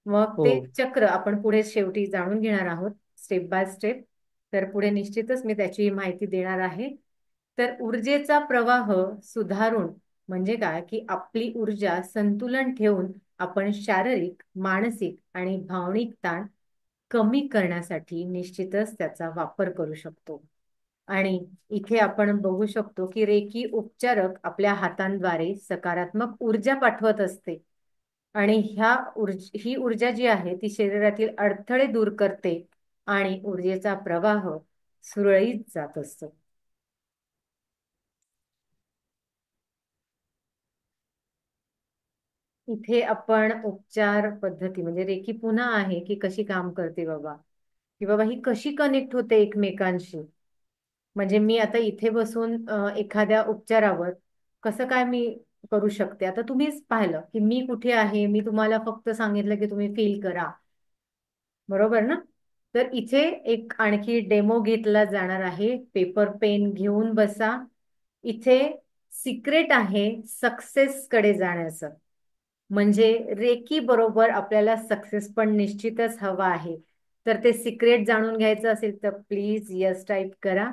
मग हो. ते चक्र आपण पुढे शेवटी जाणून घेणार आहोत स्टेप बाय स्टेप. तर पुढे निश्चितच मी त्याची माहिती देणार आहे. तर ऊर्जेचा प्रवाह सुधारून म्हणजे काय की आपली ऊर्जा संतुलन ठेवून आपण शारीरिक, मानसिक आणि भावनिक ताण कमी करण्यासाठी निश्चितच त्याचा वापर करू शकतो. आणि इथे आपण बघू शकतो की रेकी उपचारक आपल्या हातांद्वारे सकारात्मक ऊर्जा पाठवत असते. आणि ही ऊर्जा जी आहे ती शरीरातील अडथळे दूर करते आणि ऊर्जेचा प्रवाह सुरळीत जात असतो. इथे आपण उपचार पद्धती म्हणजे रेकी पुन्हा आहे की कशी काम करते बाबा, की बाबा ही कशी कनेक्ट होते एकमेकांशी. म्हणजे मी आता इथे बसून एखाद्या उपचारावर कसं काय मी करू शकते. आता तुम्हीच पाहिलं की मी कुठे आहे, मी तुम्हाला फक्त सांगितलं की तुम्ही फील करा, बरोबर ना? तर इथे एक आणखी डेमो घेतला जाणार आहे. पेपर पेन घेऊन बसा. इथे सिक्रेट आहे सक्सेस कडे जाण्याचं. म्हणजे रेकी बरोबर आपल्याला सक्सेस पण निश्चितच हवा आहे. तर ते सिक्रेट जाणून घ्यायचं असेल तर प्लीज यस टाईप करा.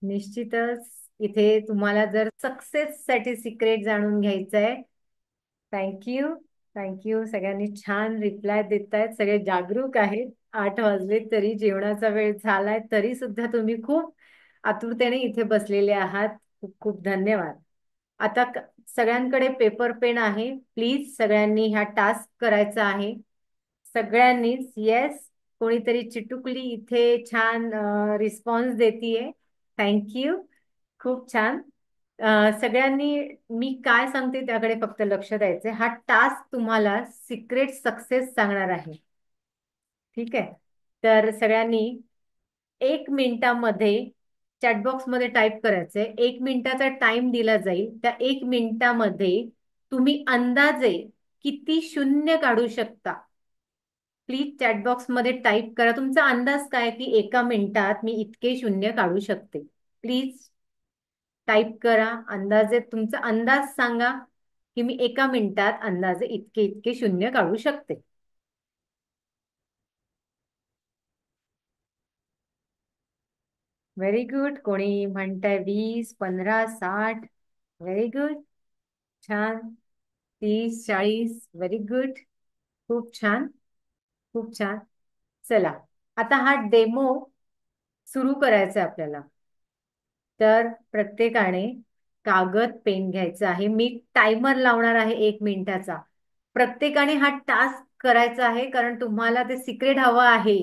निश्चितच इथे तुम्हाला जर सक्सेस साठी सिक्रेट जाणून घ्यायचं आहे. थँक्यू. थँक्यू, सगळ्यांनी छान रिप्लाय देत आहेत, सगळे जागरूक आहेत. 8 वाजले तरी जेवणाचा वेळ झालाय तरी सुद्धा तुम्ही खूप आतुरतेने इथे बसलेले आहात. खूप खूप धन्यवाद. आता सगळ्यांकडे पेपर पेन आहे, प्लीज सगळ्यांनी ह्या टास्क करायचा आहे. सगळ्यांनीच येस. कोणीतरी चिटुकली इथे छान रिस्पॉन्स देतीये. थँक्यू. खूप छान. सगळ्यांनी मी काय सांगते त्याकडे फक्त लक्ष द्यायचंय. हा टास्क तुम्हाला सिक्रेट सक्सेस सांगणार आहे. ठीक आहे. तर सगळ्यांनी 1 मिनिटामध्ये चॅटबॉक्स मध्ये टाईप करायचंय. 1 मिनिटाचा टाइम दिला जाईल. त्या 1 मिनिटामध्ये तुम्ही अंदाजे किती शून्य काढू शकता. प्लीज चॅटबॉक्स मध्ये टाईप करा तुमचा अंदाज काय की 1 मिनिटात मी इतके शून्य काढू शकते. प्लीज टाईप करा. अंदाजे तुमचा अंदाज सांगा की मी 1 मिनिटात अंदाजे इतके इतके शून्य काढू शकते. Very good. कोणी म्हणताय 20, 15, 60. Very good. छान. 30, 40. Very good. खूप छान. खूप छान. चला आता हा डेमो सुरू करायचा आहे आपल्याला. तर प्रत्येकाने कागद पेन घ्यायचा आहे. मी टायमर लावणार आहे 1 मिनिटाचा. प्रत्येकाने हा टास्क करायचा आहे कारण तुम्हाला ते सिक्रेट हवं आहे.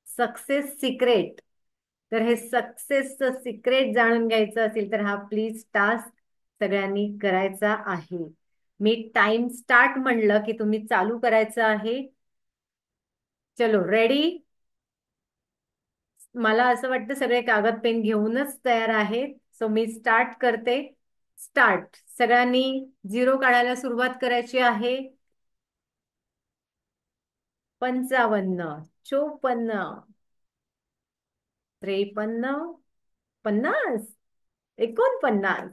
Success secret. तर हे सक्सेसचं सिक्रेट जाणून घ्यायचं असेल तर हा प्लीज टास्क सगळ्यांनी करायचा आहे. मी टाइम स्टार्ट म्हणलं की तुम्ही चालू करायचं आहे. चलो रेडी. मला असं वाटतं सगळे कागद पेन घेऊनच तयार आहेत. सो मी स्टार्ट करते. स्टार्ट. सगळ्यांनी 0 काढायला सुरुवात करायची आहे. 55, 54, 53, 50, 49.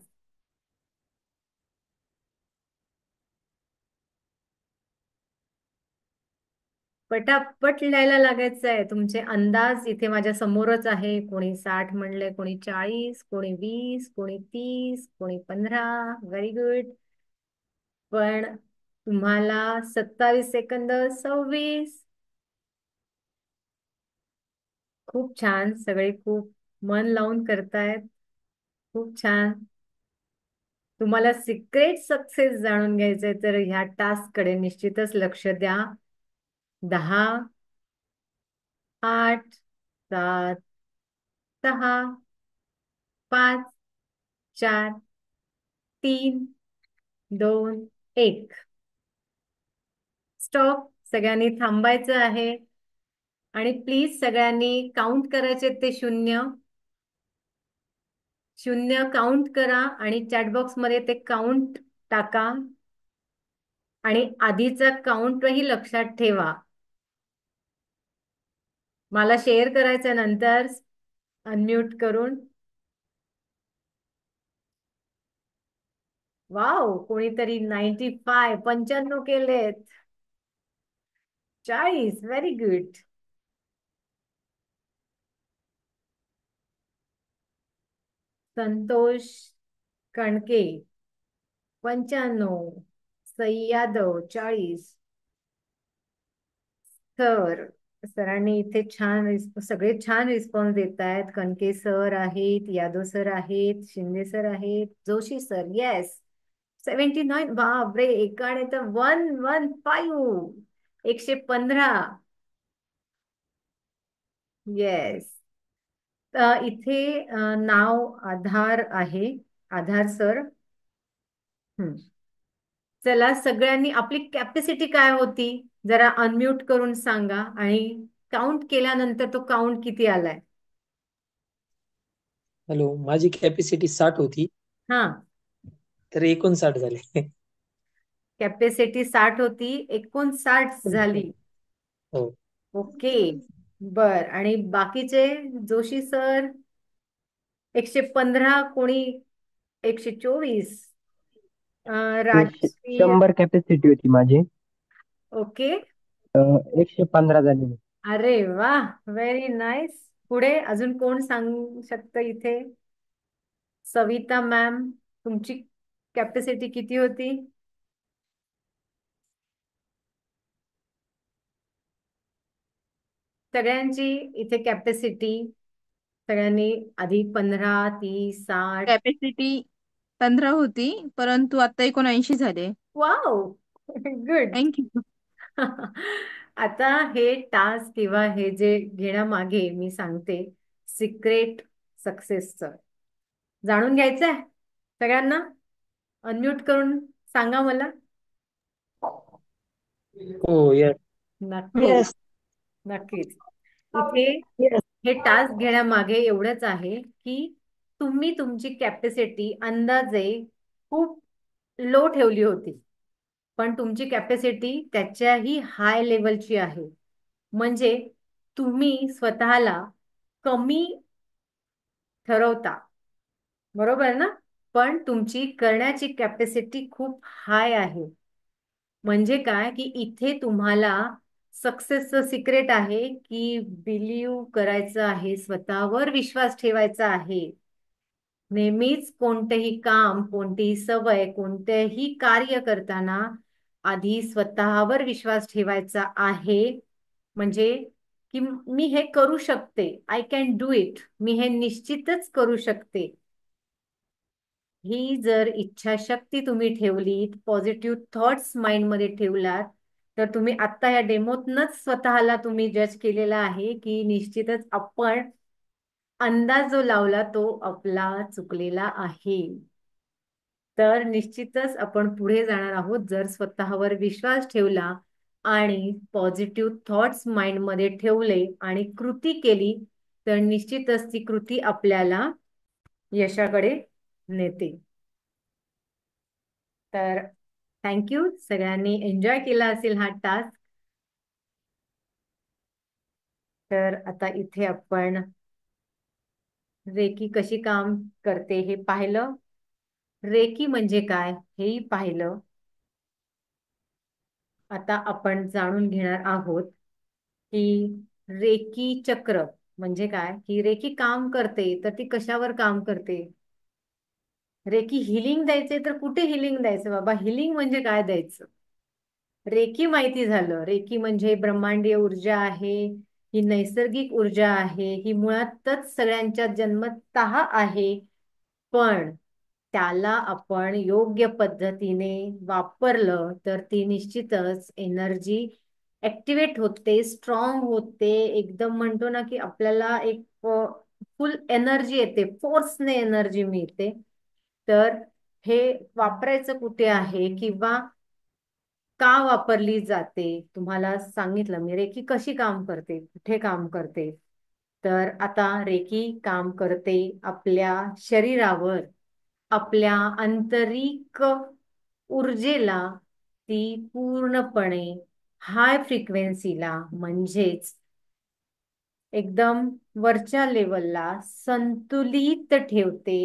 पटापट लिहायला लागायचं आहे. तुमचे अंदाज इथे माझ्या समोरच आहे. कोणी 60 म्हणले, कोणी 40, कोणी 20, कोणी 30, कोणी 15. Very good. पण तुम्हाला 27 सेकंद. 26. खूप छान. सगळे खूप मन लावून करतायत. खूप छान. तुम्हाला सिक्रेट सक्सेस जाणून घ्यायचंय तर ह्या टास्क कडे निश्चितच लक्ष द्या. 10, 8, 7, 6, 5, 4, 3, 2, 1. स्टॉप. सगळ्यांनी थांबायचं आहे आणि प्लीज सगळ्यांनी काउंट करायचे ते शून्य. शून्य काउंट करा आणि चॅटबॉक्स मध्ये ते काउंट टाका आणि आधीचा काउंटही लक्षात ठेवा. मला शेअर करायचं नंतर अनम्यूट करून. वाव. कोणीतरी 95, 95 केलेत. 40. Very good. Santosh Kanake 95. Sai Yadav 40. Sir. सरांनी इथे छान सगळे छान रिस्पॉन्स देत आहेत. कणके सर आहेत, यादव सर आहेत, शिंदे सर आहेत, जोशी सर. येस. 79. बापरे. एकाने तर 115. 115. येस. इथे नाव आधार आहे. आधार सर. चला सगळ्यांनी आपली कॅपॅसिटी काय होती जरा अनम्यूट करून सांगा आणि काउंट केल्यानंतर तो काउंट किती आलाय. हॅलो, माझी कॅपॅसिटी 60 होती, हा. तर 59 झाले. कॅपॅसिटी 60 होती, 59 झाली. हो. ओके. बर. आणि बाकीचे जोशी सर 115. कोणी 124. राजश्री. 100 कॅपॅसिटी होती माझी. ओके. 115 झालेली. अरे वा. Very nice. पुढे अजून कोण सांगू शकतं इथे. सविता मॅम तुमची कॅपॅसिटी किती होती. सगळ्यांची इथे कॅपॅसिटी. सगळ्यांनी आधी 15, 30, 60. कॅपॅसिटी 15 होती, परंतु आता 79 झाले. वाव. गुड. थँक्यू. आता हे टास्क किंवा हे जे घेण्यामागे मी सांगते सिक्रेट सक्सेसचं जाणून घ्यायचंय सगळ्यांना. अनम्यूट करून सांगा मला. हो, येस. नक्की. येस. नक्कीच. इथे येस. हे टास्क घेण्यामागे एवढंच आहे की तुम्ही तुमची कॅपॅसिटी अंदाजे खूप लो ठेवली होती, पण तुमची कॅपॅसिटी त्याच्याही हाय लेवलची आहे. म्हणजे तुम्ही स्वतःला कमी ठरवता, बरोबर ना? पण तुमची करण्याची कॅपॅसिटी खूप हाय आहे. म्हणजे काय की इथे तुम्हाला सक्सेसचं सिक्रेट आहे की बिलीव्ह करायचं आहे, स्वतःवर विश्वास ठेवायचा आहे. नेहमीच कोणतेही काम, कोणतीही सवय, कोणतेही कार्य करताना आधी स्वतःवर विश्वास ठेवायचा आहे. म्हणजे की मी हे करू शकते, आय कॅन डू इट, मी हे निश्चितच करू शकते. ही जर इच्छाशक्ती तुम्ही ठेवलीत, पॉझिटिव्ह थॉट्स माइंडमध्ये ठेवलात, तर तुम्ही आता या डेमोतनच स्वतःला तुम्ही जज केलेला आहे की निश्चितच आपण अंदाज जो लावला तो आपला चुकलेला आहे. तर निश्चितच आपण पुढे जाणार आहोत जर स्वतःवर विश्वास ठेवला आणि पॉझिटिव्ह थॉट्स माइंडमध्ये ठेवले आणि कृती केली, तर निश्चितच ती कृती आपल्याला यशाकडे नेते. तर थँक्यू. सगळ्यांनी एन्जॉय केला असेल हा टास्क. तर आता इथे आपण रेकी कशी काम करते हे पाहिलं, रेकी म्हणजे काय हेही पाहिलं. आता आपण जाणून घेणार आहोत की रेकी चक्र म्हणजे काय, की रेकी काम करते तर ती कशावर काम करते. रेकी हिलिंग द्यायचे तर कुठे हिलिंग द्यायचं बाबा, हिलिंग म्हणजे काय द्यायचं. रेकी माहिती झालं, रेकी म्हणजे ब्रह्मांडीय ऊर्जा आहे, ही नैसर्गिक ऊर्जा आहे, ही मुळातच सगळ्यांच्या जन्मतः आहे. पण त्याला आपण योग्य पद्धतीने वापरलं तर ती निश्चितच एनर्जी ऍक्टिव्हेट होते, स्ट्रॉंग होते. एकदम म्हणतो ना की आपल्याला एक फुल एनर्जी येते, फोर्सने एनर्जी मिळते. तर हे वापरायचं कुठे आहे किंवा का वापरली जाते तुम्हाला सांगितलं मी. रेकी कशी काम करते, कुठे काम करते. तर आता रेकी काम करते आपल्या शरीरावर, आपल्या आंतरिक ऊर्जेला ती पूर्णपणे हाय फ्रिक्वेन्सीला म्हणजेच एकदम वरच्या लेवलला संतुलित ठेवते.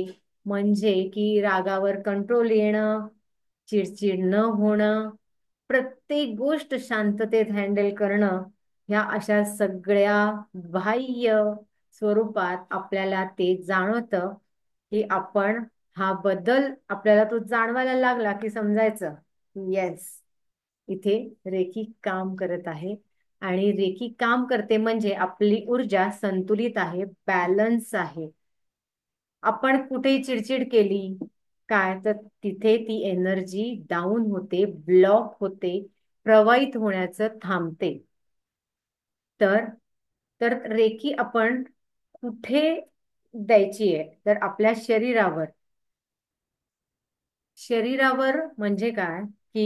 म्हणजे की रागावर कंट्रोल येणं, चिडचिड न होणं, प्रत्येक गोष्ट शांततेत हँडल करणं, ह्या अशा सगळ्या बाह्य स्वरूपात आपल्याला ते जाणवतं की आपण हा बदल आपल्याला तो जाणवायला लागला की समजायचं येस, इथे रेकी काम करत आहे. आणि रेकी काम करते म्हणजे आपली ऊर्जा संतुलित आहे, बॅलन्स आहे. आपण कुठेही चिडचिड केली काय तर तिथे ती एनर्जी डाऊन होते, ब्लॉक होते, प्रवाहित होण्याचं थांबते. तर तर रेकी आपण कुठे द्यायची आहे, तर आपल्या शरीरावर. शरीरावर म्हणजे काय की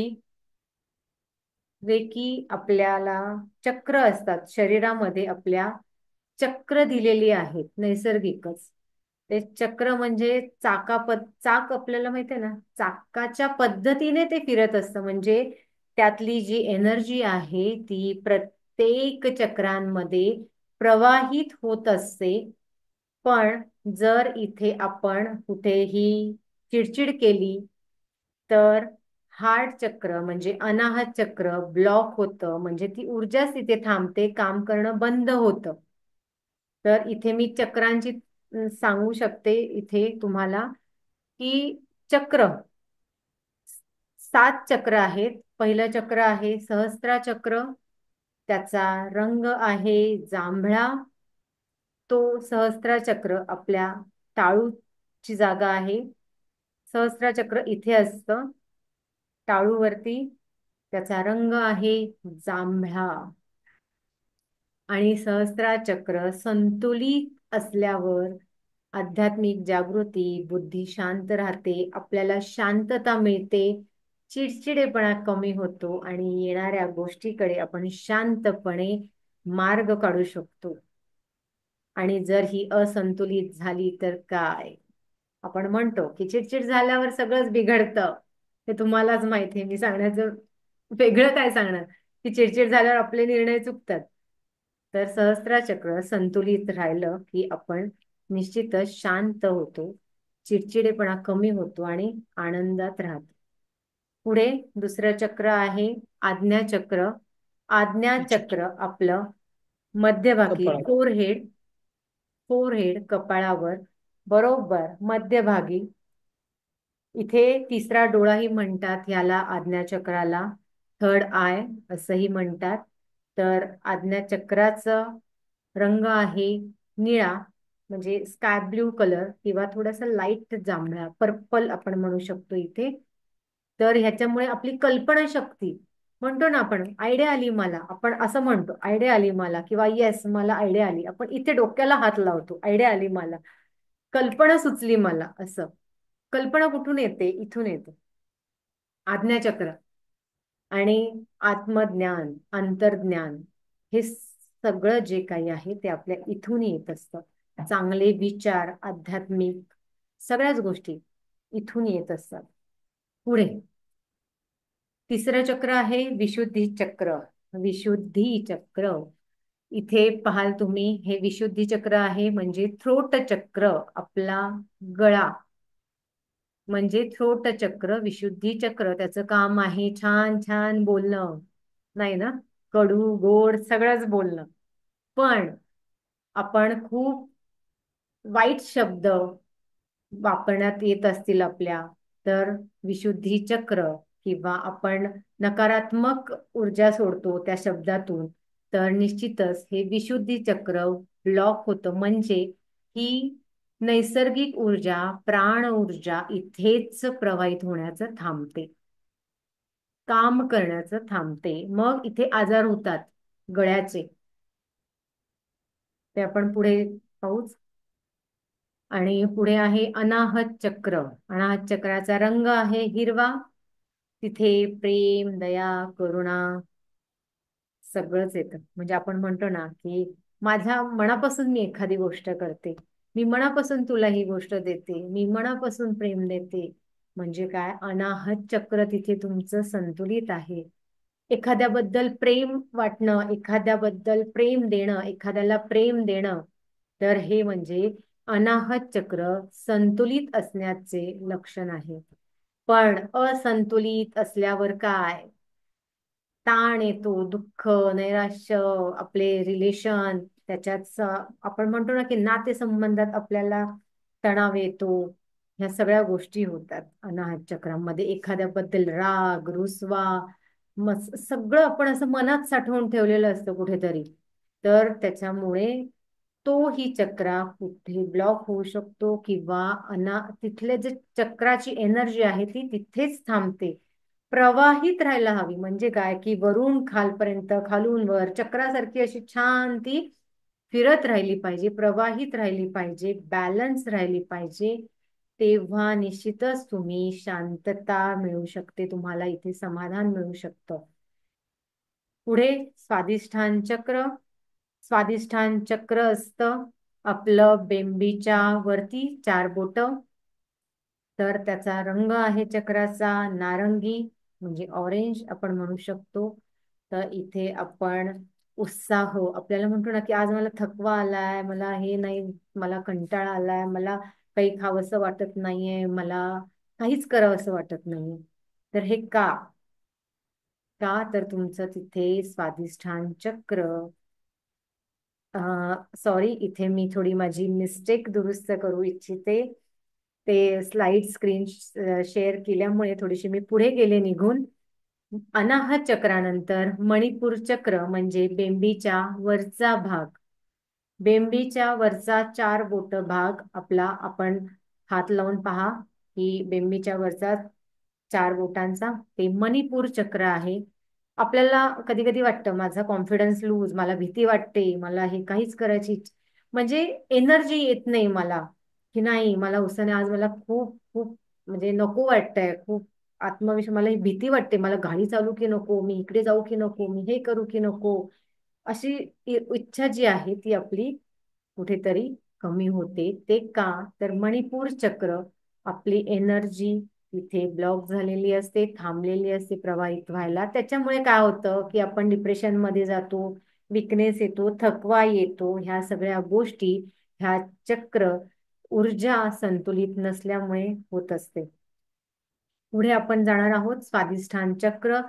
रेकी आपल्याला चक्र असतात शरीरामध्ये, आपल्या चक्र दिलेली आहेत नैसर्गिकच. ते चक्र म्हणजे चाक आपल्याला माहिती आहे ना, चाकाच्या पद्धतीने ते फिरत असतं. म्हणजे त्यातली जी एनर्जी आहे ती प्रत्येक चक्रांमध्ये प्रवाहित होत असते. पण जर इथे आपण कुठेही चिडचिड केली तर हार्ट चक्र म्हणजे अनाहत चक्र ब्लॉक होतं, म्हणजे ती ऊर्जाच तिथे थांबते, काम करणं बंद होतं. तर इथे मी चक्रांची सांगू शकते इथे तुम्हाला की चक्र 7 चक्र आहेत. पहिलं चक्र आहे सहस्त्रा चक्र, त्याचा रंग आहे जांभळा. तो सहस्त्रा चक्र आपल्या टाळूची जागा आहे. सहस्त्रा चक्र इथे असतं टाळूवरती, त्याचा रंग आहे जांभळा. आणि सहस्त्राचक्र संतुलित असल्यावर आध्यात्मिक जागृती, बुद्धी शांत राहते, आपल्याला शांतता मिळते, चिडचिडेपणा कमी होतो आणि येणाऱ्या गोष्टीकडे आपण शांतपणे मार्ग काढू शकतो. आणि जर ही असंतुलित झाली तर काय? आपण म्हणतो की चिडचिड झाल्यावर सगळंच बिघडतं. हे तुम्हालाच माहिती आहे. मी सांगण्याचं वेगळं काय सांगणार की चिडचिड झाल्यावर आपले निर्णय चुकतात. तर सहस्त्राचक्र संतुलित राहिलं की आपण निश्चितच शांत होतो, चिडचिडेपणा कमी होतो आणि आनंदात राहतो. पुढे दुसरं चक्र आहे आज्ञाचक्र. अच्छा. आज्ञाचक्र आपलं मध्यभागी कपाळ. फोरहेड कपाळावर बरोबर मध्यभागी, इथे तिसरा डोळाही म्हणतात याला आज्ञाचक्राला, थर्ड आय असंही म्हणतात. तर आज्ञाचक्राचा रंग आहे निळा, म्हणजे स्काय ब्ल्यू कलर किंवा थोडासा लाईट जांभळा, पर्पल आपण म्हणू शकतो इथे. तर ह्याच्यामुळे आपली कल्पना शक्ती, म्हणतो ना आपण आयडिया आली मला, आपण असं म्हणतो आयडिया आली मला किंवा येस मला आयडिया आली, आपण इथे डोक्याला हात लावतो आयडिया आली मला, कल्पना सुचली मला, असं. कल्पना कुठून येते? इथून येते, आज्ञाचक्र. आणि आत्मज्ञान, अंतर्ज्ञान, हे सगळं जे काही आहे ते आपल्या इथून येत असतं. चांगले विचार, आध्यात्मिक सगळ्याच गोष्टी इथून येत असतात. पुढे तिसरं चक्र आहे विशुद्धी चक्र. विशुद्धी चक्र इथे पाहाल तुम्ही, हे विशुद्धी चक्र आहे म्हणजे थ्रोट चक्र, आपला गळा म्हणजे थ्रोट चक्र. विशुद्धी चक्र त्याचं काम आहे छान छान बोलणं, नाही ना, कडू गोड सगळंच बोलणं. पण आपण खूप वाईट शब्द वापरण्यात येत असतील आपल्या, तर विशुद्धी चक्र किंवा आपण नकारात्मक ऊर्जा सोडतो त्या शब्दातून, तर निश्चितच हे विशुद्धी चक्र ब्लॉक होतं. म्हणजे ही नैसर्गिक ऊर्जा, प्राण ऊर्जा इथेच प्रवाहित होण्याचं थांबते, काम करण्याचं थांबते. मग इथे आजार होतात गळ्याचे, ते आपण पुढे पाहूच. आणि पुढे आहे अनाहत चक्र. अनाहत चक्राचा रंग आहे हिरवा, तिथे प्रेम, दया, करुणा सगळंच येतं. म्हणजे आपण म्हणतो ना की माझ्या मनापासून मी एखादी गोष्ट करते, मी मनापासून तुला ही गोष्ट देते, मी मनापासून प्रेम देते. म्हणजे काय? अनाहत चक्र तिथे तुमचं संतुलित आहे. एखाद्याबद्दल प्रेम वाटणं, एखाद्याबद्दल प्रेम देणं, एखाद्याला प्रेम देणं, तर हे म्हणजे अनाहत चक्र संतुलित असण्याचे लक्षण आहे. पण असंतुलित असल्यावर काय? ताण येतो, दुःख, नैराश्य, आपले रिलेशन त्याच्यात आपण म्हणतो ना की नातेसंबंधात आपल्याला तणाव येतो. ह्या सगळ्या गोष्टी होतात अनाहत चक्रामध्ये. एखाद्याबद्दल राग, रुसवा, सगळं आपण असं मनात साठवून ठेवलेलं असतं कुठेतरी. तर त्याच्यामुळे तो ही चक्रा कुठे ब्लॉक होऊ शकतो किंवा तिथले जे चक्राची एनर्जी आहे ती तिथेच थांबते. प्रवाहित राहायला हवी. म्हणजे काय? की वरून खालपर्यंत, खालून वर, चक्रासारखी अशी छान ती फिरत राहिली पाहिजे, प्रवाहित राहिली पाहिजे, बॅलन्स राहिली पाहिजे. तेव्हा निश्चितच तुम्ही शांतता मिळू शकते, तुम्हाला इथे समाधान मिळू शकतं. पुढे स्वाधिष्ठान चक्र. स्वाधिष्ठान चक्र असतं आपलं बेंबीच्या वरती 4 बोट. तर त्याचा रंग आहे चक्राचा नारंगी, म्हणजे ऑरेंज आपण म्हणू शकतो. तर इथे आपण उत्साह, आपल्याला म्हणतो ना की आज मला थकवा आलाय, मला हे नाही, मला कंटाळा आलाय, मला काही खावंसं वाटत नाहीये, मला काहीच करावंसं वाटत नाहीये. तर हे का? तर तुमचं तिथे स्वाधिष्ठान चक्र, सॉरी, इथे मी थोडी माझी मिस्टेक दुरुस्त करू इच्छिते. ते स्लाइड स्क्रीन शेअर केल्यामुळे थोडीशी मी पुढे गेले निघून. अनाहत चक्रानंतर मणिपूर चक्र म्हणजे बेंबीच्या वरचा भाग. बेंबीच्या वरचा 4 बोट भाग आपला, आपण हात लावून पहा की बेंबीच्या वरचा 4 बोटांचा ते मणिपूर चक्र आहे. आपल्याला कधी कधी वाटतं माझा कॉन्फिडन्स लूज, मला भीती वाटते, मला हे काहीच करायची म्हणजे एनर्जी येत नाही मला, की नाही मला उत्साहाने आज मला खूप खूप म्हणजे नको वाटतंय, खूप आत्मविश्वास, मला ही भीती वाटते, मला गाडी चालू की नको, मी इकडे जाऊ की नको, मी हे करू की नको, अशी इच्छा जी आहे ती आपली कुठेतरी कमी होते. ते का? तर मणिपूर चक्र, आपली एनर्जी तिथे ब्लॉक झालेली असते, थांबलेली असते प्रवाहित व्हायला. त्याच्यामुळे काय होतं की आपण डिप्रेशन मध्ये जातो, विकनेस येतो, थकवा येतो. ह्या सगळ्या गोष्टी, ह्या चक्र ऊर्जा संतुलित नसल्यामुळे होत असते. पुढे आपण जाणार आहोत स्वादिष्ठान चक्र.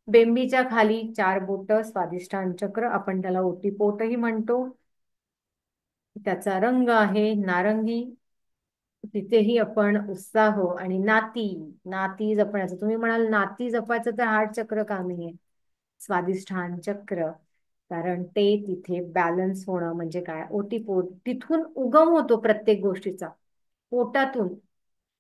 बेंबीच्या खाली 4 बोट स्वादिष्ठान चक्र, आपण त्याला ओटीपोटही म्हणतो. त्याचा रंग आहे नारंगी. तिथेही आपण उत्साह आणि नाती नाती जपण्याचं, तुम्ही म्हणाल नाती जपायचं तर हार्ट चक्र का नाहीये? स्वादिष्ठान चक्र, कारण ते तिथे बॅलन्स होणं म्हणजे काय, ओटीपोट, तिथून उगम होतो प्रत्येक गोष्टीचा, पोटातून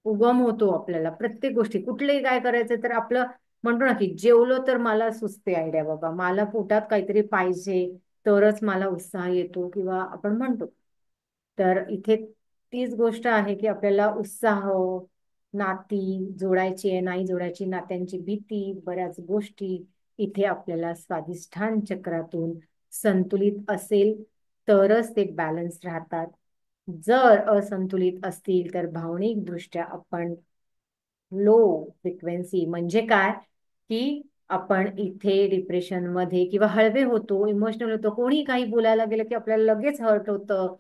उगम होतो आपल्याला प्रत्येक गोष्टी. कुठलेही काय करायचं तर आपलं म्हणतो ना की जेवलो तर मला सुचते आयडिया, बाबा मला पोटात काहीतरी पाहिजे तरच मला उत्साह येतो, किंवा आपण म्हणतो. तर इथे तीच गोष्ट आहे की आपल्याला उत्साह, नाती जोडायची आहे नाही जोडायची, नात्यांची भीती, बऱ्याच गोष्टी इथे आपल्याला स्वादिष्ठान चक्रातून संतुलित असेल तरच ते बॅलन्स राहतात. जर असंतुलित असतील तर भावनिक दृष्ट्या आपण लो फ्रिक्वेन्सी, म्हणजे काय की आपण इथे डिप्रेशन मध्ये किंवा हळवे होतो, इमोशनल होतो, कोणी काही बोलायला गेलं की आपल्याला लगेच हर्ट होतं.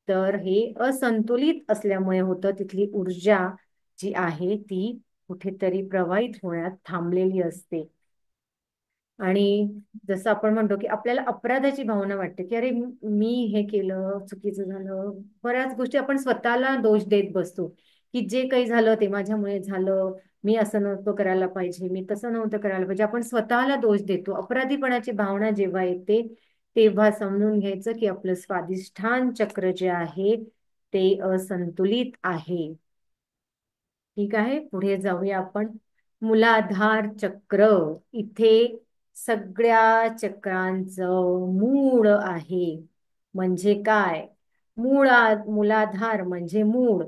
तर हे असंतुलित असल्यामुळे होतं. तिथली ऊर्जा जी आहे ती कुठेतरी प्रवाहित होण्यात थांबलेली असते. आणि जसं आपण म्हणतो की आपल्याला अपराधाची भावना वाटते की अरे मी हे केलं, चुकीचं झालं. बऱ्याच गोष्टी आपण स्वतःला दोष देत बसतो की जे काही झालं ते माझ्यामुळे झालं, मी असं नव्हतं करायला पाहिजे, मी तसं नव्हतं करायला पाहिजे, आपण स्वतःला दोष देतो. अपराधीपणाची भावना जेव्हा येते तेव्हा समजून घ्यायचं की आपलं स्वादिष्ठान चक्र जे आहे ते असंतुलित आहे. ठीक आहे, पुढे जाऊया आपण. मूलाधार चक्र, इथे सगळ्या चक्रांचं मूळ आहे. म्हणजे काय? मूलाधार म्हणजे मूळ.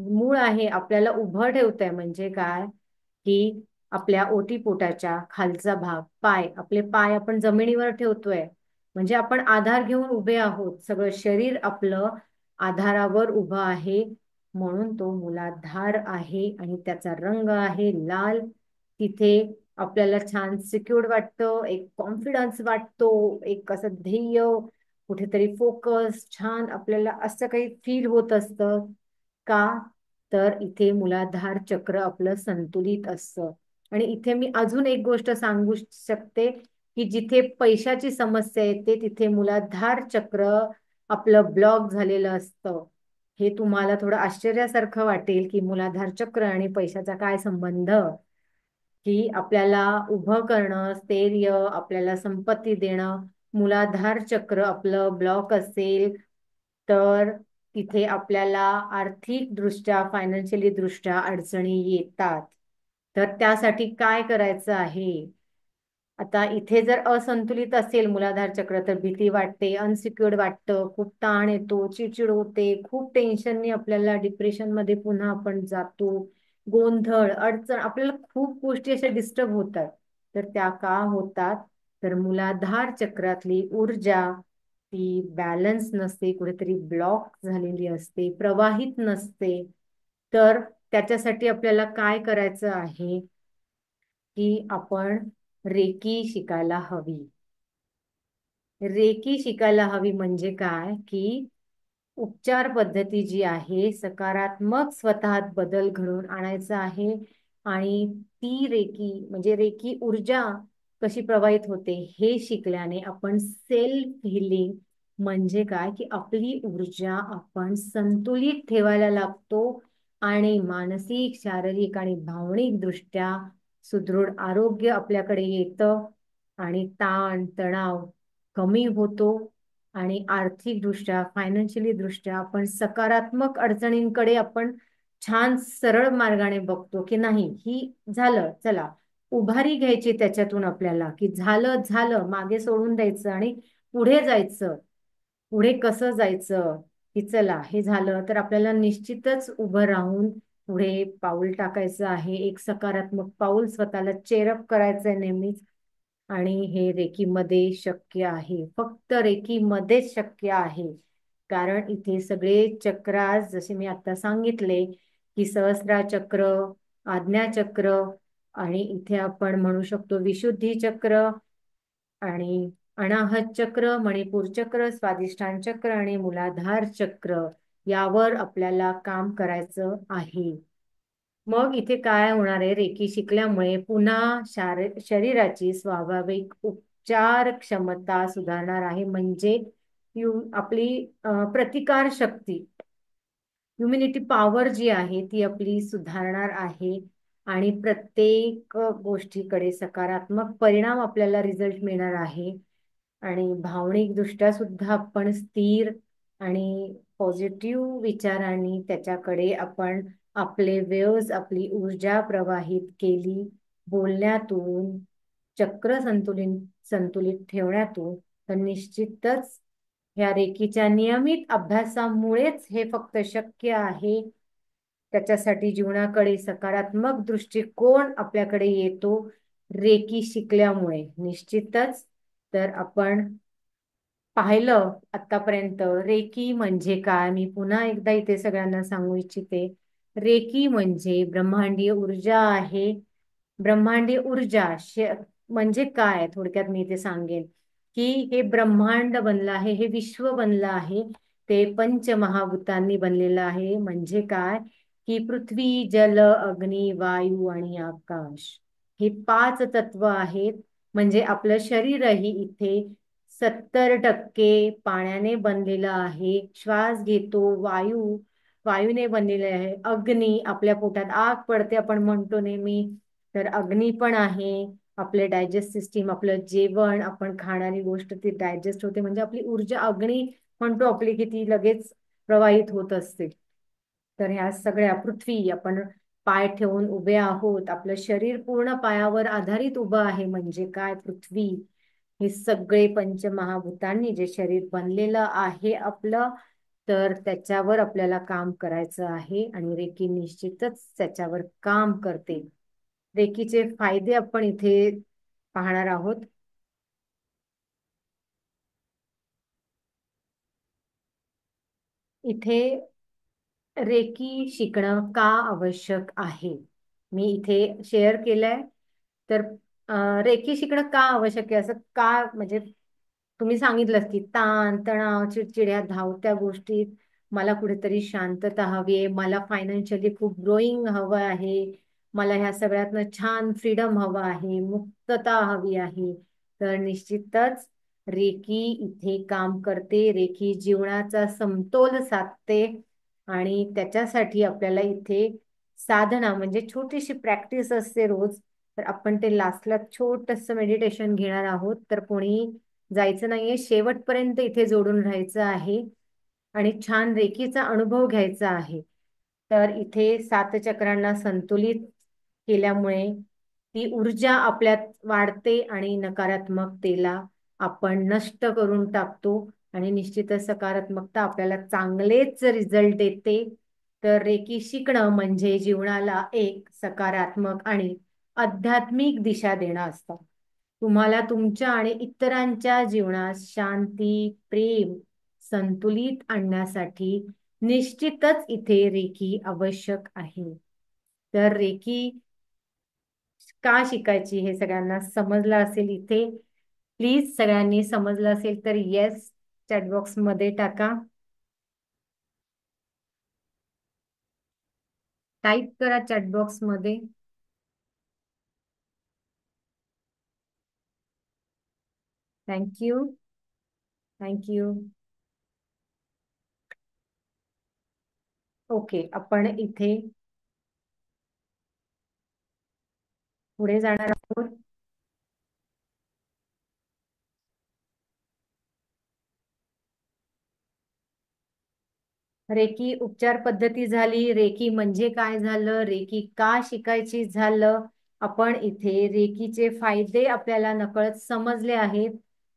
मूळ आहे, आपल्याला उभं ठेवतंय. म्हणजे काय की आपल्या ओटीपोटाच्या खालचा भाग, पाय, आपले पाय आपण जमिनीवर ठेवतोय, म्हणजे आपण आधार घेऊन उभे आहोत. सगळं शरीर आपलं आधारावर उभं आहे, म्हणून तो मूलाधार आहे. आणि त्याचा रंग आहे लाल. तिथे आपल्याला छान सिक्युर्ड वाटतं, एक कॉन्फिडन्स वाटतो, एक असं ध्येय, कुठेतरी फोकस, छान आपल्याला असं काही फील होत असतं. का? तर इथे मूलाधार चक्र आपलं संतुलित असतं. आणि इथे मी अजून एक गोष्ट सांगू शकते की जिथे पैशाची समस्या येते तिथे मूलाधार चक्र आपलं ब्लॉक झालेलं असतं. हे तुम्हाला थोडं आश्चर्यासारखं वाटेल की मूलाधार चक्र आणि पैशाचा काय संबंध, की आपल्याला उभं करणं, स्थैर्य, आपल्याला संपत्ती देणं, मूलाधार चक्र आपलं ब्लॉक असेल तर तिथे आपल्याला आर्थिक दृष्ट्या, फायनान्शियली दृष्ट्या अडचणी येतात. तर त्यासाठी काय करायचं आहे? आता इथे जर असंतुलित असेल मूलाधार चक्र तर भीती वाटते, अनसिक्युअर्ड वाटतं, खूप ताण येतो, चिडचिड होते, खूप टेन्शननी आपल्याला डिप्रेशन मध्ये पुन्हा आपण जातो, गोंधळ, अडचण, आपल्याला खूप गोष्टी अशा डिस्टर्ब होतात. तर त्या का होतात? तर मूलाधार चक्रातली ऊर्जा ती बॅलन्स नसते, कुठेतरी ब्लॉक झालेली असते, प्रवाहित नसते. तर त्याच्यासाठी आपल्याला काय करायचं आहे की आपण रेकी शिकायला हवी. रेकी शिकायला हवी म्हणजे काय की उपचार पद्धती जी आहे, सकारात्मक स्वतःत बदल घडवून आणायचा आहे. आणि ती रेकी म्हणजे रेकी ऊर्जा कशी प्रवाहित होते हे शिकल्याने आपण सेल्फ हिलिंग म्हणजे काय की आपली ऊर्जा आपण संतुलित ठेवायला लागतो आणि मानसिक, शारीरिक आणि भावनिक दृष्ट्या सुदृढ आरोग्य आपल्याकडे येतं आणि ताण तणाव कमी होतो. आणि आर्थिक दृष्ट्या, फायनान्शियली दृष्ट्या आपण सकारात्मक अडचणींकडे आपण छान सरळ मार्गाने बघतो की नाही ही झालं, चला उभारी घ्यायची त्याच्यातून आपल्याला, की झालं झालं मागे सोडून द्यायचं आणि पुढे जायचं. पुढे कसं जायचं, की चला हे झालं तर आपल्याला निश्चितच उभं राहून पुढे पाऊल टाकायचं आहे. एक सकारात्मक पाऊल स्वतःला चेअरअप करायचंय नेहमीच. आणि हे रेकीमध्ये शक्य आहे, फक्त रेकीमध्येच शक्य आहे. कारण इथे सगळे चक्रास जसे मी आता सांगितले, की सहस्रा चक्र, आज्ञा चक्र, आणि इथे आपण म्हणू शकतो विशुद्धी चक्र आणि अनाहत चक्र, मणिपूर चक्र, स्वादिष्ठान चक्र आणि मूलाधार चक्र यावर आपल्याला काम करायचं आहे. मग इथे काय होणार आहे, रेकी शिकल्यामुळे पुन्हा शरीराची स्वाभाविक उपचार क्षमता सुधारणार आहे. म्हणजे आपली प्रतिकार शक्ती, इम्युनिटी पॉवर जी आहे ती आपली सुधारणार आहे. आणि प्रत्येक गोष्टीकडे सकारात्मक परिणाम आपल्याला रिझल्ट मिळणार आहे. आणि भावनिक दृष्ट्या सुद्धा आपण स्थिर आणि पॉझिटिव्ह विचारांनी त्याच्याकडे आपण आपले वेव्स, आपली ऊर्जा प्रवाहित केली बोलण्यातून, चक्र संतुलित संतुलित ठेवण्यातून, तर निश्चितच ह्या रेकीच्या नियमित अभ्यासामुळेच हे फक्त शक्य आहे. त्याच्यासाठी जीवनाकडे सकारात्मक दृष्टिकोन आपल्याकडे येतो रेकी शिकल्यामुळे निश्चितच. तर आपण पाहिलं आतापर्यंत रेकी म्हणजे काय, मी पुन्हा एकदा इथे सगळ्यांना सांगू इच्छिते. रेकी म्हणजे ब्रह्मांडीय ऊर्जा आहे. ब्रह्मांडीय ऊर्जा म्हणजे काय थोडक्यात मी इथे सांगेन, की हे ब्रह्मांड बनलं आहे, हे विश्व बनलं आहे, ते पंचमहाभूतांनी बनलेलं आहे. म्हणजे काय, की पृथ्वी, जल, अग्नी, वायू आणि आकाश हे 5 तत्व आहेत. म्हणजे आपलं शरीरही इथे 70% पाण्याने बनलेलं आहे. श्वास घेतो वायूने बनलेले आहे. अग्नी, आपल्या पोटात आग पडते आपण म्हणतो नेहमी, तर अग्नी पण आहे. आपले डायजेस्ट सिस्टीम, आपलं जेवण, आपण खाणारी गोष्ट ती डायजेस्ट होते, म्हणजे आपली ऊर्जा अग्नी म्हणतो आपली, की ती लगेच प्रवाहित होत असते. तर ह्या सगळ्या पृथ्वी, आपण पाय ठेवून उभे आहोत, आपलं शरीर पूर्ण पायावर आधारित उभं आहे. म्हणजे काय, पृथ्वी, हे सगळे पंचमहाभूतांनी जे शरीर बनलेलं आहे आपलं, तर त्याच्यावर आपल्याला काम करायचं आहे. आणि रेकी निश्चितच त्याच्यावर काम करते. रेकीचे फायदे आपण इथे पाहणार आहोत. इथे रेकी शिकणं का आवश्यक आहे मी इथे शेअर केलंय. तर रेकी शिकणं का आवश्यक आहे, असं का, म्हणजे तुम्ही सांगितलं की ताण तणाव, चिडचिड्या, धावत्या गोष्टीत मला कुठेतरी शांतता हवी आहे, मला फायनान्शियली खूप ग्रोईंग हवं आहे, मला ह्या सगळ्यातनं छान फ्रीडम हवं आहे, मुक्तता हवी आहे. तर निश्चितच रेकी इथे काम करते. रेकी जीवनाचा समतोल साधते. आणि त्याच्यासाठी आपल्याला इथे साधना म्हणजे छोटीशी प्रॅक्टिस असते रोज. तर आपण ते लास्टला छोटंसं मेडिटेशन घेणार आहोत. तर कोणी जायचं नाहीये, शेवटपर्यंत इथे जोडून राहायचं आहे आणि छान रेकीचा अनुभव घ्यायचा आहे. तर इथे 7 चक्रांना संतुलित केल्यामुळे ती ऊर्जा आपल्यात वाढते आणि नकारात्मकतेला आपण नष्ट करून टाकतो. आणि निश्चितच सकारात्मकता आपल्याला चांगलेच रिझल्ट देते. तर रेकी शिकणं म्हणजे जीवनाला एक सकारात्मक आणि आध्यात्मिक दिशा देणं असतं. तुम्हाला तुमच्या आणि इतरांच्या जीवनात शांती, प्रेम, संतुलित आणण्यासाठी निश्चितच इथे रेकी आवश्यक आहे. तर रेकी का शिकायची हे सगळ्यांना समजलं असेल इथे. प्लीज सगळ्यांनी समजलं असेल तर येस चॅटबॉक्स मध्ये टाका, टाईप करा चॅटबॉक्स मध्ये. Thank you, thank you. ओके, आपण इथे पुढे जाणार आहोत. रेकी उपचार पद्धती झाली, रेकी म्हणजे काय झालं, रेकी का शिकायची झालं, आपण इथे रेकीचे फायदे आपल्याला नकळत समजले आहेत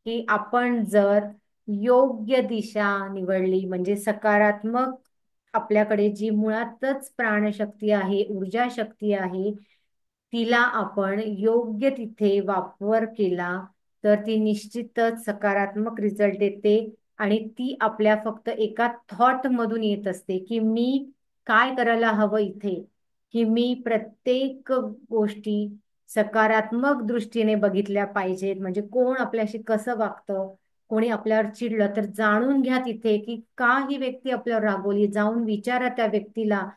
की आपण जर योग्य दिशा निवडली म्हणजे सकारात्मक आपल्याकडे जी मुळातच प्राणशक्ती आहे ऊर्जा शक्ती आहे तिला आपण योग्य तिथे वापर केला तर ती निश्चितच सकारात्मक रिझल्ट देते आणि ती आपल्या फक्त एका थॉट मधून येत असते की मी काय करायला हवं इथे की मी प्रत्येक गोष्टी सकारात्मक दृष्टीने बघितल्या पाहिजेत म्हणजे कोण आपल्याशी कसं वागतं कोणी आपल्यावर चिडलं तर जाणून घ्या तिथे की का ही व्यक्ती आपल्यावर रागवली जाऊन विचारा त्या व्यक्तीला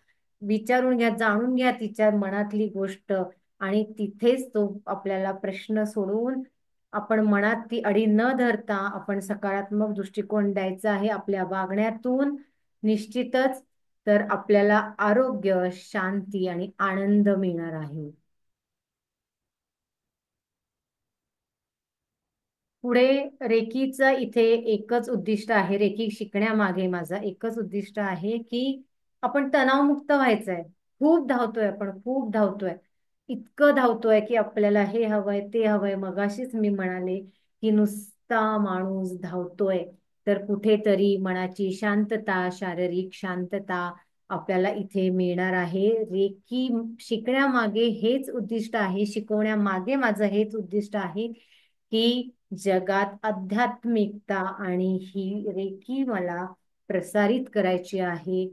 विचारून घ्या जाणून घ्या तिच्या मनातली गोष्ट आणि तिथेच तो आपल्याला प्रश्न सोडवून आपण मनात ती अडी न धरता आपण सकारात्मक दृष्टिकोन द्यायचा आहे आपल्या वागण्यातून निश्चितच तर आपल्याला आरोग्य शांती आणि आनंद मिळणार आहे पुढे रेकीचं इथे एकच उद्दिष्ट आहे रेकी शिकण्यामागे माझा एकच उद्दिष्ट आहे की आपण तणावमुक्त व्हायचंय खूप धावतोय आपण खूप धावतोय इतकं धावतोय की आपल्याला हे हवंय ते हवंय मगाशीच मी म्हणाले की नुसता माणूस धावतोय तर कुठेतरी मनाची शांतता शारीरिक शांतता आपल्याला इथे मिळणार आहे रेकी शिकण्यामागे हेच उद्दिष्ट आहे शिकवण्यामागे माझं हेच उद्दिष्ट आहे की जगात आध्यात्मिकता आणि ही रेकी मला प्रसारित करायची आहे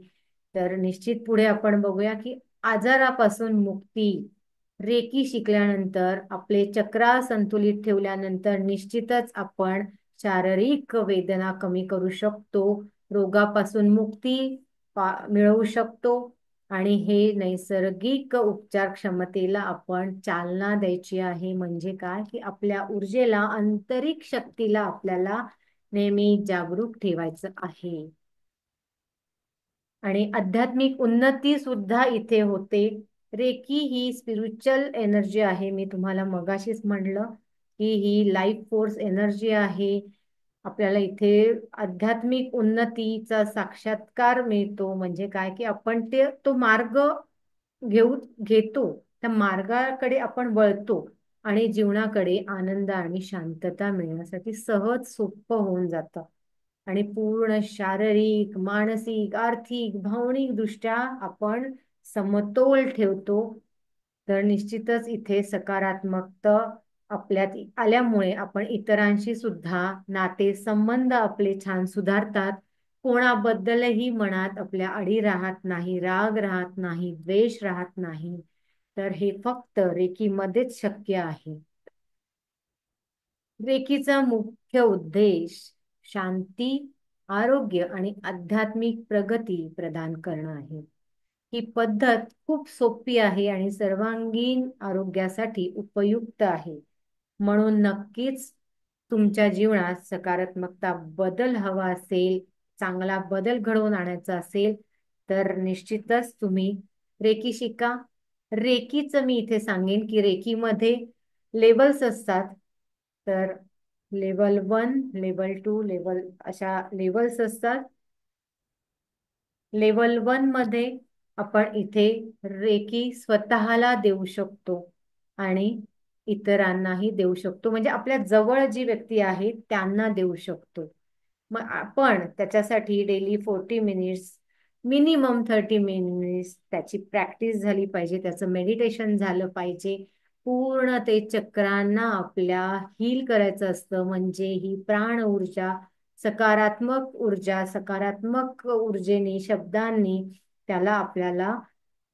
तर निश्चित पुढे आपण बघूया की आजारापासून मुक्ती रेकी शिकल्यानंतर आपले चक्रा संतुलित ठेवल्यानंतर निश्चितच आपण शारीरिक वेदना कमी करू शकतो रोगापासून मुक्ती मिळवू शकतो आणि हे नैसर्गिक उपचार क्षमतेला आपण चालना द्यायची आहे म्हणजे काय की आपल्या ऊर्जेला आंतरिक शक्तीला आपल्याला नेहमी जागरूक ठेवायचं आहे आणि आध्यात्मिक उन्नती सुद्धा इथे होते रेकी ही स्पिरिच्युअल एनर्जी आहे मी तुम्हाला मगाशीच म्हणलं की ही लाईफ फोर्स एनर्जी आहे आपल्याला इथे आध्यात्मिक उन्नतीचा साक्षात्कार मिळतो म्हणजे काय की आपण तो मार्ग घेतो त्या मार्गाकडे आपण वळतो आणि जीवनाकडे आनंद आणि शांतता मिळण्यासाठी सहज सोपं होऊन जातं आणि पूर्ण शारीरिक मानसिक आर्थिक भावनिक दृष्ट्या आपण समतोल ठेवतो तर निश्चितच इथे सकारात्मकता आपल्यात आल्यामुळे आपण इतरांशी सुद्धा नाते संबंध आपले छान सुधारतात कोणाबद्दलही मनात आपल्या अडी राहत नाही राग राहत नाही द्वेष राहत नाही तर हे फक्त रेकीमध्येच शक्य आहे रेकीचा मुख्य उद्देश शांती आरोग्य आणि आध्यात्मिक प्रगती प्रदान करणं आहे ही पद्धत खूप सोपी आहे आणि सर्वांगीण आरोग्यासाठी उपयुक्त आहे म्हणून नक्कीच तुमच्या जीवनात सकारात्मकता बदल हवा असेल चांगला बदल घडवून आणायचा असेल तर निश्चितच तुम्ही रेकी शिका रेकीचं मी इथे सांगेन की रेकीमध्ये लेवल्स असतात तर लेवल 1 लेवल 2 लेवल अशा लेवल्स असतात लेवल 1 मध्ये आपण इथे रेकी स्वतःला देऊ शकतो आणि इतरांनाही देऊ शकतो म्हणजे आपल्या जवळ जी व्यक्ती आहे त्यांना देऊ शकतो मग आपण त्याच्यासाठी डेली 40 मिनिट्स मिनिमम 30 मिनिट्स त्याची प्रॅक्टिस झाली पाहिजे त्याचं मेडिटेशन झालं पाहिजे पूर्ण ते चक्रांना आपल्या हील करायचं असतं म्हणजे ही प्राण ऊर्जा सकारात्मक ऊर्जेने शब्दांनी त्याला आपल्याला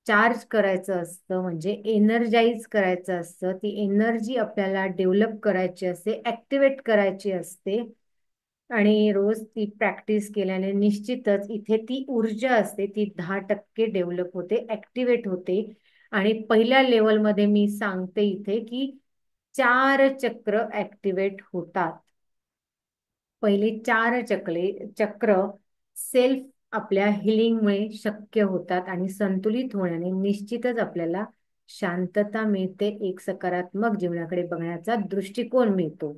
चार्ज करायचं असतं म्हणजे एनर्जाइज करायचं असतं ती एनर्जी आपल्याला डेव्हलप करायची असते ऍक्टिव्हेट करायची असते आणि रोज ती प्रॅक्टिस केल्याने निश्चितच इथे ती ऊर्जा असते ती 10% डेव्हलप होते ऍक्टिव्हेट होते आणि पहिल्या लेवलमध्ये मी सांगते इथे की 4 चक्र ऍक्टिव्हेट होतात पहिले 4 चक्र सेल्फ आपल्या हिलिंगमुळे शक्य होतात आणि संतुलित होण्याने निश्चितच आपल्याला शांतता मिळते एक सकारात्मक जीवनाकडे बघण्याचा दृष्टिकोन मिळतो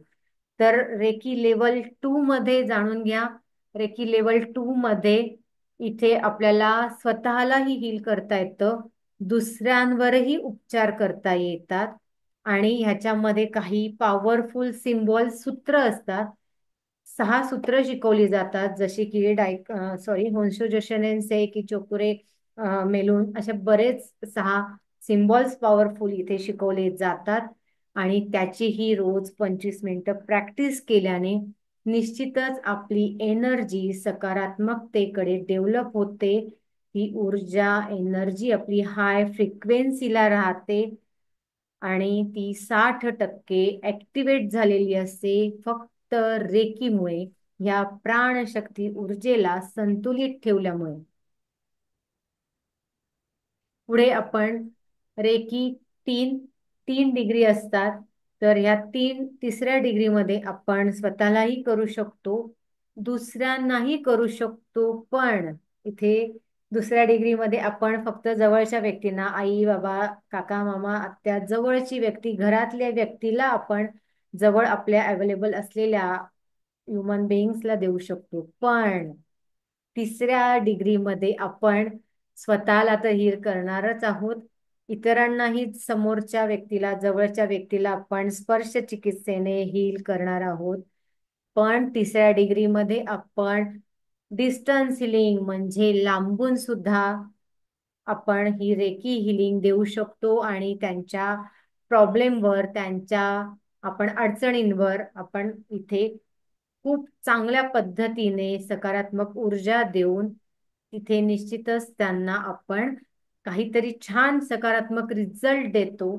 तर रेकी लेवल 2 मध्ये जाणून घ्या रेकी लेवल 2 मध्ये इथे आपल्याला स्वतःलाही हील करता येतं दुसऱ्यांवरही उपचार करता येतात आणि ह्याच्यामध्ये काही पॉवरफुल सिम्बॉल सूत्र असतात. 6 सूत्र शिकवली जातात, जशी की होन्शो जोशेन सेकी चोकुरे मेलून असे बरेच 6 सिम्बॉल्स पॉवरफुल इथे शिकवले जातात आणि त्याचीही रोज 25 मिनिटं प्रॅक्टिस केल्याने निश्चितच आपली एनर्जी सकारात्मकतेकडे डेव्हलप होते. ही ऊर्जा एनर्जी आपली हाय फ्रिक्वेन्सीला राहते आणि ती 60% ऍक्टिव्हेट झालेली असते फक्त रेकीमुळे, या प्राणशक्ती ऊर्जेला संतुलित ठेवल्यामुळे. पुढे आपण रेकी तीन तीन डिग्री असतात, तर ह्या तिसऱ्या डिग्रीमध्ये आपण स्वतःलाही करू शकतो, दुसऱ्यांनाही करू शकतो. पण इथे दुसऱ्या डिग्रीमध्ये आपण फक्त जवळच्या व्यक्तींना, आई बाबा काका मामा आत्या, जवळची व्यक्ती, घरातल्या व्यक्तीला आपण जवळ आपल्या अवेलेबल असलेल्या ह्युमन बिईंग्सला देऊ शकतो. पण तिसऱ्या डिग्रीमध्ये आपण स्वतःला तर हील करणारच आहोत, इतरांनाही, समोरच्या व्यक्तीला, जवळच्या व्यक्तीला आपण स्पर्श चिकित्सेने हील करणार आहोत. पण तिसऱ्या डिग्रीमध्ये आपण डिस्टन्स हिलिंग म्हणजे लांबून सुद्धा आपण ही रेकी हिलिंग देऊ शकतो आणि त्यांच्या प्रॉब्लेमवर, त्यांच्या आपण अडचणींवर आपण इथे खूप चांगल्या पद्धतीने सकारात्मक ऊर्जा देऊन तिथे निश्चितच त्यांना आपण काहीतरी छान सकारात्मक रिझल्ट देतो.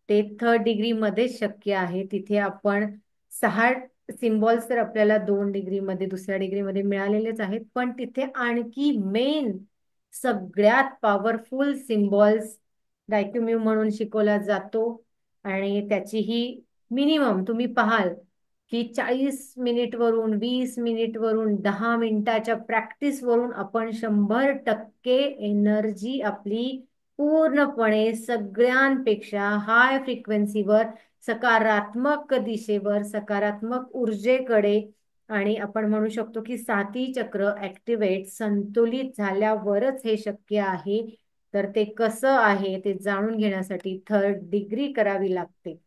ते थर्ड डिग्री मध्ये शक्य आहे. तिथे आपण 6 सिम्बॉल्स तर आपल्याला 2 डिग्रीमध्ये, दुसऱ्या डिग्रीमध्ये मिळालेलेच आहेत, पण तिथे आणखी मेन सगळ्यात पॉवरफुल सिम्बॉल्स डायक्युम्यू म्हणून शिकवला जातो आणि त्याचीही मिनिमम तुम्ही पाहाल की 40 मिनिट वरून, 20 मिनिट वरून, 10 मिनिटाच्या प्रॅक्टिस वरून आपण 100% एनर्जी आपली पूर्णपणे सगळ्यांपेक्षा हाय फ्रिक्वेन्सीवर, सकारात्मक दिशेवर, सकारात्मक ऊर्जेकडे, आणि आपण म्हणू शकतो की 7ही चक्र ऍक्टिव्हेट संतुलित झाल्यावरच हे शक्य आहे. तर ते कसं आहे ते जाणून घेण्यासाठी थर्ड डिग्री करावी लागते.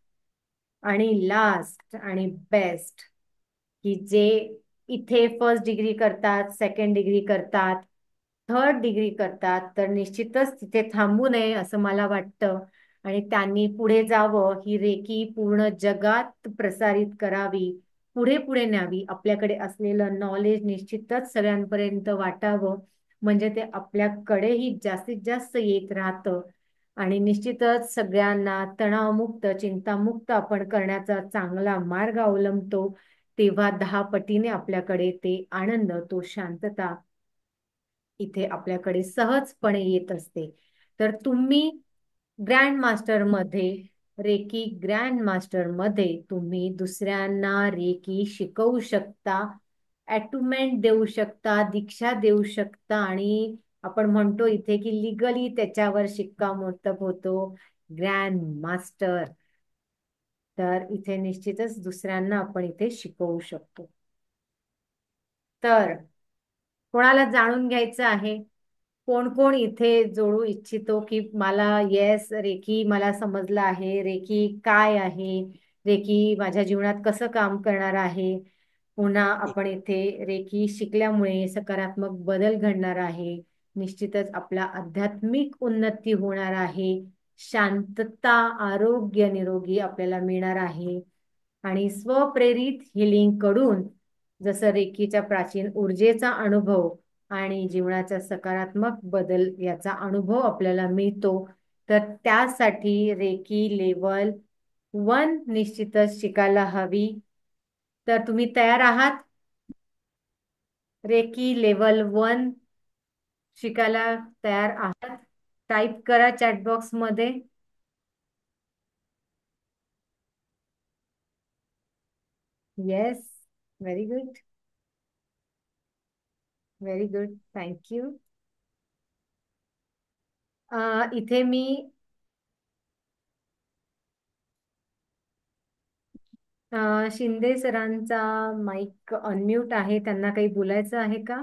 आणि लास्ट आणि बेस्ट की जे इथे फर्स्ट डिग्री करतात, सेकंड डिग्री करतात, थर्ड डिग्री करतात, तर निश्चितच तिथे थांबू नये असं मला वाटतं आणि त्यांनी पुढे जावं, ही रेकी पूर्ण जगात प्रसारित करावी, पुढे पुढे न्यावी, आपल्याकडे असलेलं नॉलेज निश्चितच सगळ्यांपर्यंत वाटावं, म्हणजे ते आपल्याकडेही जास्तीत जास्त येत राहतं आणि निश्चितच सगळ्यांना तणावमुक्त, चिंतामुक्त आपण करण्याचा चांगला मार्ग अवलंबतो. तेव्हा 10 पटीने आपल्याकडे ते आनंद, तो शांतता इथे आपल्याकडे सहजपणे येत असते. तर तुम्ही ग्रँड मास्टर मध्ये, रेकी ग्रँड मास्टर मध्ये तुम्ही दुसऱ्यांना रेकी शिकवू शकता, ॲटुमेंट देऊ शकता, दीक्षा देऊ शकता आणि आपण म्हणतो इथे की लिगली त्याच्यावर शिक्कामोर्तब होतो ग्रँड मास्टर. तर इथे निश्चितच दुसऱ्यांना आपण इथे शिकवू शकतो. तर कोणाला जाणून घ्यायचं आहे, कोण कोण इथे जोडू इच्छितो की मला येस रेकी मला समजलं आहे, रेकी काय आहे, रेकी माझ्या जीवनात कसं काम करणार आहे, पुन्हा आपण इथे रेकी शिकल्यामुळे सकारात्मक बदल घडणार आहे, निश्चितच आपला आध्यात्मिक उन्नती होणार आहे, शांतता, आरोग्य, निरोगी आपल्याला मिळणार आहे आणि स्वप्रेरित हिलिंग कडून जसं रेकीच्या प्राचीन ऊर्जेचा अनुभव आणि जीवनाचा सकारात्मक बदल याचा अनुभव आपल्याला मिळतो. तर त्यासाठी रेकी लेवल 1 निश्चितच शिकायला हवी. तर तुम्ही तयार आहात रेकी लेवल 1 शिकायला? तयार आहात? टाईप करा चॅट बॉक्स मध्ये. Yes, very good, very good, thank you. इथे मी शिंदे सरांचा माईक अनम्यूट आहे, त्यांना काही बोलायचं आहे का?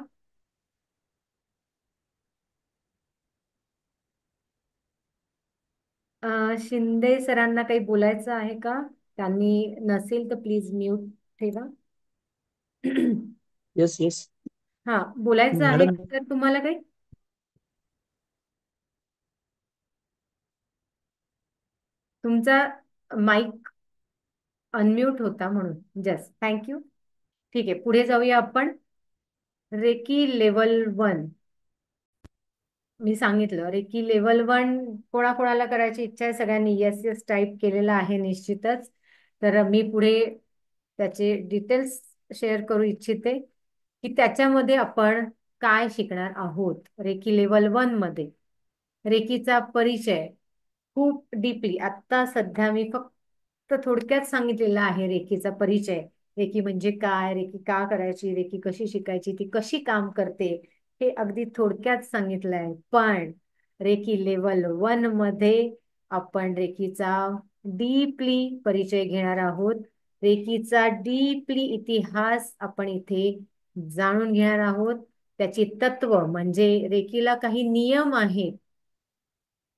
शिंदे सरांना काही बोलायचं आहे का? त्यांनी नसेल तर प्लीज म्यूट ठेवा. येस येस हा, बोलायचं आहे मॅडम. तर तुम्हाला काही? तुमचा माईक अनम्यूट होता म्हणून. Just thank you. ठीक आहे, पुढे जाऊया आपण. Recce level 1. मी सांगितलं रेकी लेवल 1 कोणाकोणाला करायची इच्छा आहे? सगळ्यांनी येस येस टाईप केलेला आहे निश्चितच. तर मी पुढे त्याचे डिटेल्स शेअर करू इच्छिते की त्याच्यामध्ये आपण काय शिकणार आहोत. रेकी लेवल 1 मध्ये रेकीचा परिचय खूप डीपली आता सध्या मी फक्त थोडक्यात सांगितलेला आहे. रेकीचा परिचय, रेकी म्हणजे काय, रेकी का करायची, रेकी कशी शिकायची, ती कशी काम करते, हे अगदी थोडक्यात सांगितलंय. पण रेकी लेवल 1 मध्ये आपण रेकीचा डीपली परिचय घेणार आहोत. रेकीचा डीपली इतिहास आपण इथे जाणून घेणार आहोत. त्याची तत्व म्हणजे रेकीला काही नियम आहेत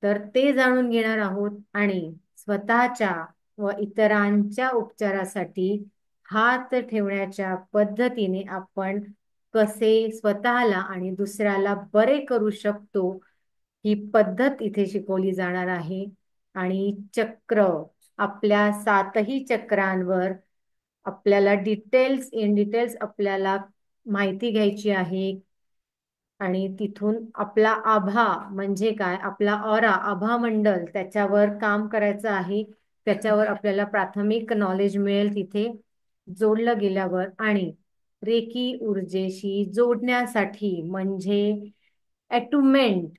तर ते जाणून घेणार आहोत. आणि स्वतःच्या व इतरांच्या उपचारासाठी हात ठेवण्याच्या पद्धतीने आपण कसे स्वतःला आणि दुसऱ्याला बरे करू शकतो ही पद्धत इथे शिकवली जाणार आहे. आणि चक्र, आपल्या 7ही चक्रांवर आपल्याला इन डिटेल्स आपल्याला माहिती घ्यायची आहे. आणि तिथून आपला आभा म्हणजे काय, आपला ऑरा, आभा मंडल, त्याच्यावर काम करायचं आहे. त्याच्यावर आपल्याला प्राथमिक नॉलेज मिळेल तिथे जोडलं गेल्यावर. आणि रेकी ऊर्जेशी जोडण्यासाठी म्हणजे ॲटुमेंट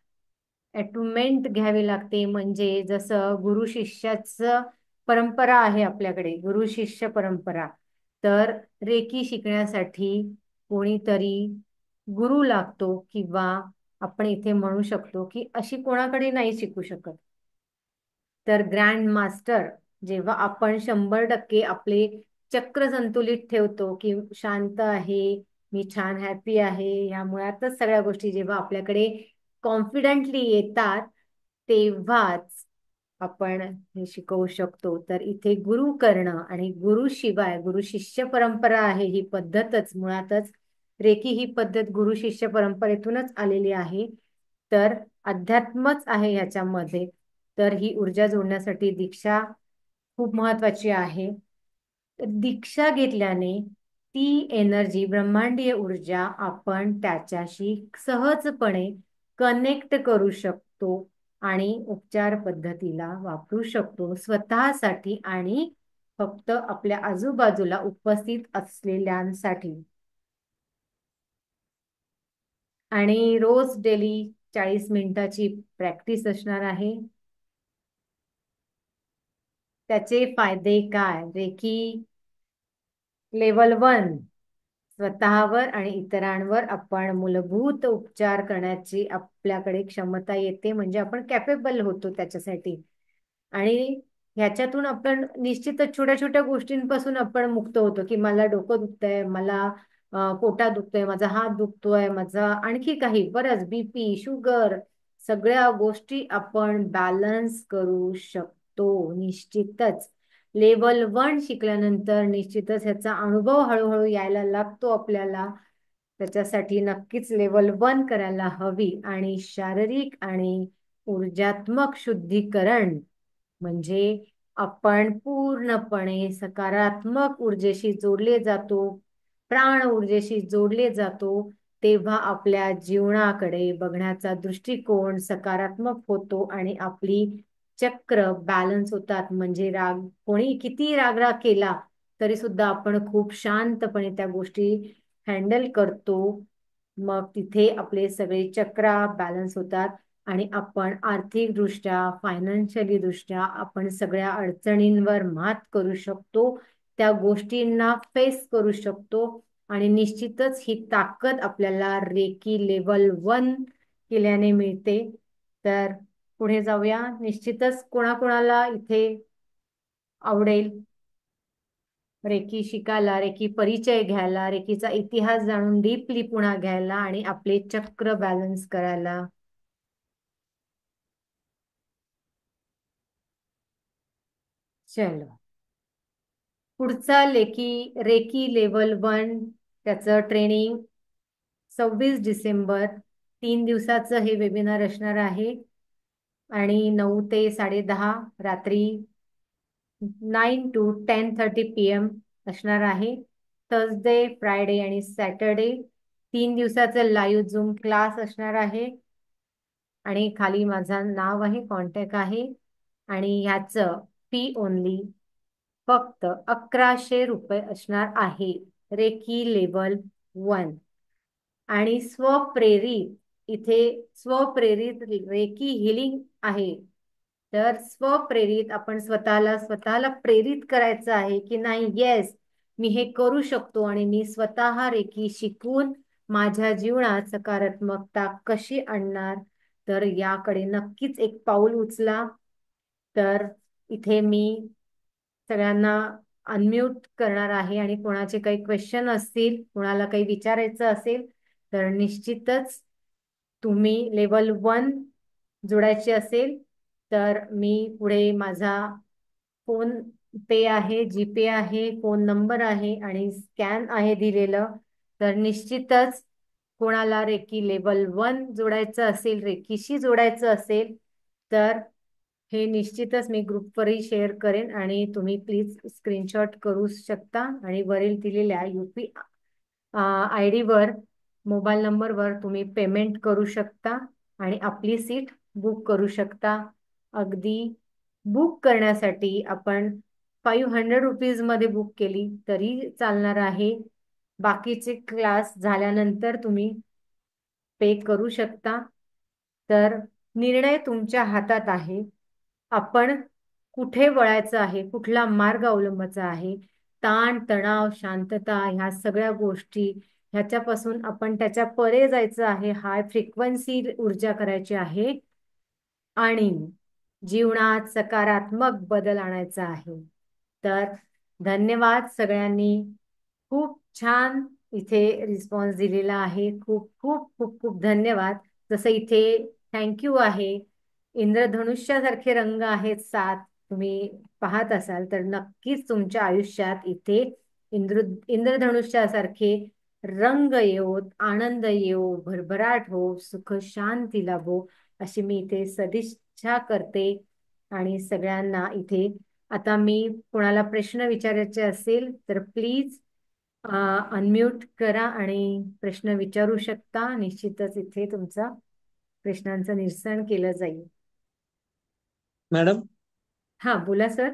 ॲटुमेंट घ्यावी लागते. म्हणजे जसं गुरु शिष्याचं परंपरा आहे आपल्याकडे, गुरु शिष्य परंपरा. तर रेकी शिकण्यासाठी कोणीतरी गुरु लागतो किंवा आपण इथे म्हणू शकतो की अशी कोणाकडे नाही शिकू शकत. तर ग्रँड मास्टर, जेव्हा आपण 100% आपले चक्र संतुलित ठेवतो की शांत आहे, मी छान हॅपी आहे, या मुळातच सगळ्या गोष्टी जेव्हा आपल्याकडे कॉन्फिडेंटली येतात तेव्हाच आपण हे शिकवू शकतो. तर इथे गुरु करणं आणि गुरु शिवाय, गुरु शिष्य परंपरा आहे ही पद्धतच, मुळातच रेकी ही पद्धत गुरु शिष्य परंपरेतूनच आलेली आहे. तर अध्यात्मच आहे ह्याच्यामध्ये. तर ही ऊर्जा जोडण्यासाठी दीक्षा खूप महत्वाची आहे. दीक्षा घेतल्याने ती एनर्जी, ब्रह्मांडीय ऊर्जा आपण त्याच्याशी सहजपणे कनेक्ट करू शकतो आणि उपचार पद्धतीला वापरू शकतो स्वतःसाठी आणि फक्त आपल्या आजूबाजूला उपस्थित असलेल्यांसाठी. आणि रोज डेली 40 मिनिटाची प्रॅक्टिस असणार आहे. त्याचे फायदे काय? रेकी लेवल 1 स्वतःवर आणि इतरांवर आपण मूलभूत उपचार करण्याची आपल्याकडे क्षमता येते, म्हणजे आपण कॅपेबल होतो त्याच्यासाठी. आणि ह्याच्यातून आपण निश्चितच छोट्या छोट्या गोष्टींपासून आपण मुक्त होतो की मला डोकं दुखतंय, मला पोटात दुखतोय, माझा हात दुखतोय, माझा आणखी काही बरंच बीपी, शुगर, सगळ्या गोष्टी आपण बॅलन्स करू शकतो निश्चितच. लेवल 1 शिकल्यानंतर निश्चितच ह्याचा अनुभव हळूहळू यायला लागतो आपल्याला. त्याच्यासाठी नक्कीच लेवल 1 करायला हवी. आणि शारीरिक आणि ऊर्जात्मक शुद्धीकरण म्हणजे आपण पूर्णपणे सकारात्मक ऊर्जेशी जोडले जातो, प्राण ऊर्जेशी जोडले जातो. तेव्हा आपल्या जीवनाकडे बघण्याचा दृष्टिकोन सकारात्मक होतो आणि आपली चक्र बॅलन्स होतात. म्हणजे कोणी किती रागराग केला तरी सुद्धा आपण खूप शांतपणे त्या गोष्टी हँडल करतो. मग तिथे आपले सगळे चक्र बॅलन्स होतात आणि आपण आर्थिक दृष्ट्या, फायनान्शियली दृष्ट्या आपण सगळ्या अडचणींवर मात करू शकतो, त्या गोष्टींना फेस करू शकतो. आणि निश्चितच ही ताकद आपल्याला रेकी लेवल 1 केल्याने मिळते. तर पुढे जाऊया. निश्चितच कोणाकोणाला इथे आवडेल रेकी शिकायला, रेकी परिचय घ्यायला, रेकीचा इतिहास जाणून डीपली पुन्हा घ्यायला आणि आपले चक्र बॅलन्स करायला? चलो, पुढचा रेकी लेवल 1 त्याचं ट्रेनिंग 26 डिसेंबर, 3 दिवसाचं हे वेबिनार असणार आहे आणि 9 ते 10:30 रात्री 9 to 10:30 PM असणार आहे. थर्सडे, फ्रायडे आणि सॅटरडे 3 दिवसाचं लाईव्ह झूम क्लास असणार आहे आणि खाली माझं नाव आहे, कॉन्टॅक्ट आहे आणि ह्याचं फी ओनली फक्त 1100 रुपये असणार आहे. रेकी लेवल 1 आणि इथे स्वप्रेरित रेकी हिलिंग आहे. तर स्वप्रेरित आपण स्वतःला प्रेरित करायचं आहे की नाही, येस मी हे करू शकतो आणि मी स्वतः रेकी शिकून माझ्या जीवनात सकारात्मकता कशी आणणार. तर याकडे नक्कीच एक पाऊल उचला. तर इथे मी सगळ्यांना अनम्यूट करणार आहे आणि कोणाचे काही क्वेश्चन असतील, कोणाला काही विचारायचं असेल तर निश्चितच तुम्ही लेवल 1 जोडायचे असेल तर मी पुढे माझा फोन पे आहे, जीपे आहे, फोन नंबर आहे आणि स्कॅन आहे दिलेलं. तर निश्चितच कोणाला रेकी लेवल 1 जोडायचं असेल, रेकीशी जोडायचं असेल तर हे निश्चितच मी ग्रुपवरही शेअर करेन आणि तुम्ही प्लीज स्क्रीनशॉट करू शकता आणि वरील दिलेल्या UPI ID वर, मोबाईल नंबरवर तुम्ही पेमेंट करू शकता आणि आपली सीट बुक करू शकता. अगदी बुक करण्यासाठी आपण 500 रुपीज मध्ये बुक केली तरी चालणार आहे. बाकीचे क्लास झाल्यानंतर तुम्ही पे करू शकता. तर निर्णय तुमच्या हातात आहे. आपण कुठे वळायचं आहे, कुठला मार्ग अवलंबायचा आहे. ताण तणाव शांतता ह्या सगळ्या गोष्टी ह्याच्यापासून आपण त्याच्या परे जायचं आहे. हाय फ्रिक्वेन्सी ऊर्जा करायची आहे आणि जीवनात सकारात्मक बदल आणायचा आहे. तर धन्यवाद सगळ्यांनी, खूप छान इथे रिस्पॉन्स दिलेला आहे. खूप खूप खूप खूप धन्यवाद. जसं इथे थँक्यू आहे. इंद्रधनुष्यासारखे रंग आहेत 7, तुम्ही पाहत असाल तर नक्कीच तुमच्या आयुष्यात इथे इंद्रधनुष्यासारखे रंग येवोत, आनंद येवो, भरभराट हो, सुख शांती लाभो अशी मी इथे सदिच्छा करते. आणि सगळ्यांना इथे आता मी कोणाला प्रश्न विचारायचे असेल तर प्लीज अनम्यूट करा आणि प्रश्न विचारू शकता. निश्चितच इथे तुमचा प्रश्नांचं निरसन केलं जाईल. मॅडम, हा बोला सर.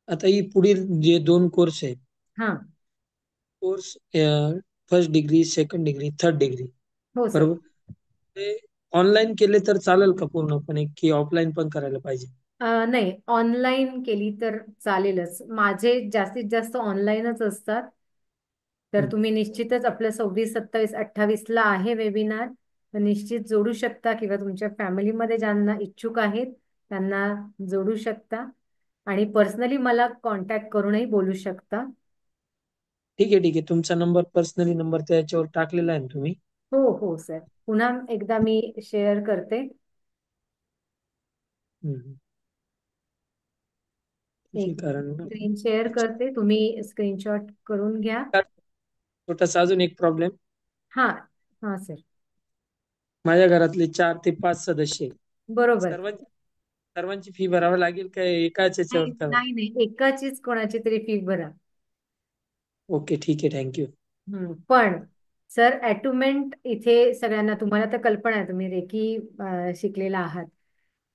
आता ही पुढील जे 2 कोर्स आहेत, हा course first degree, second degree, third degree, हो सर. बरोबर, ते ऑनलाईन केले तर चालेल का पूर्णपणे, की ऑफलाईन पण करायला पाहिजे? नाही, ऑनलाईन केली तर चालेलच. माझे जास्तीत जास्त ऑनलाईनच असतात. तर हं. तुम्ही निश्चितच आपलं 26, 27, 28ला आहे वेबिनार, तर निश्चित जोडू शकता किंवा तुमच्या फॅमिलीमध्ये ज्यांना इच्छुक आहेत त्यांना जोडू शकता आणि पर्सनली मला कॉन्टॅक्ट करूनही बोलू शकता. ठीक आहे, ठीक आहे. तुमचा नंबर, पर्सनली नंबर त्याच्यावर टाकलेला आहे ना तुम्ही? हो हो सर, पुन्हा एकदा मी शेअर करते. हं. ठीक आहे, एक कारण स्क्रीन शेअर करते, तुम्ही स्क्रीनशॉट करून घ्या. छोटासा अजून एक प्रॉब्लेम. हा हा सर. माझ्या घरातले 4 ते 5 सदस्य आहेत. बरोबर. सर्वांची फी भरावी लागेल काय एकाच याच्यावर नाही करावं? नाही नाही, एकाचीच कोणाची तरी फी भरा. ओके, ठीक आहे. थँक्यू. पण सर ॲटुमेंट इथे सगळ्यांना, तुम्हाला तर कल्पना आहे, तुम्ही रेकी शिकलेला आहात.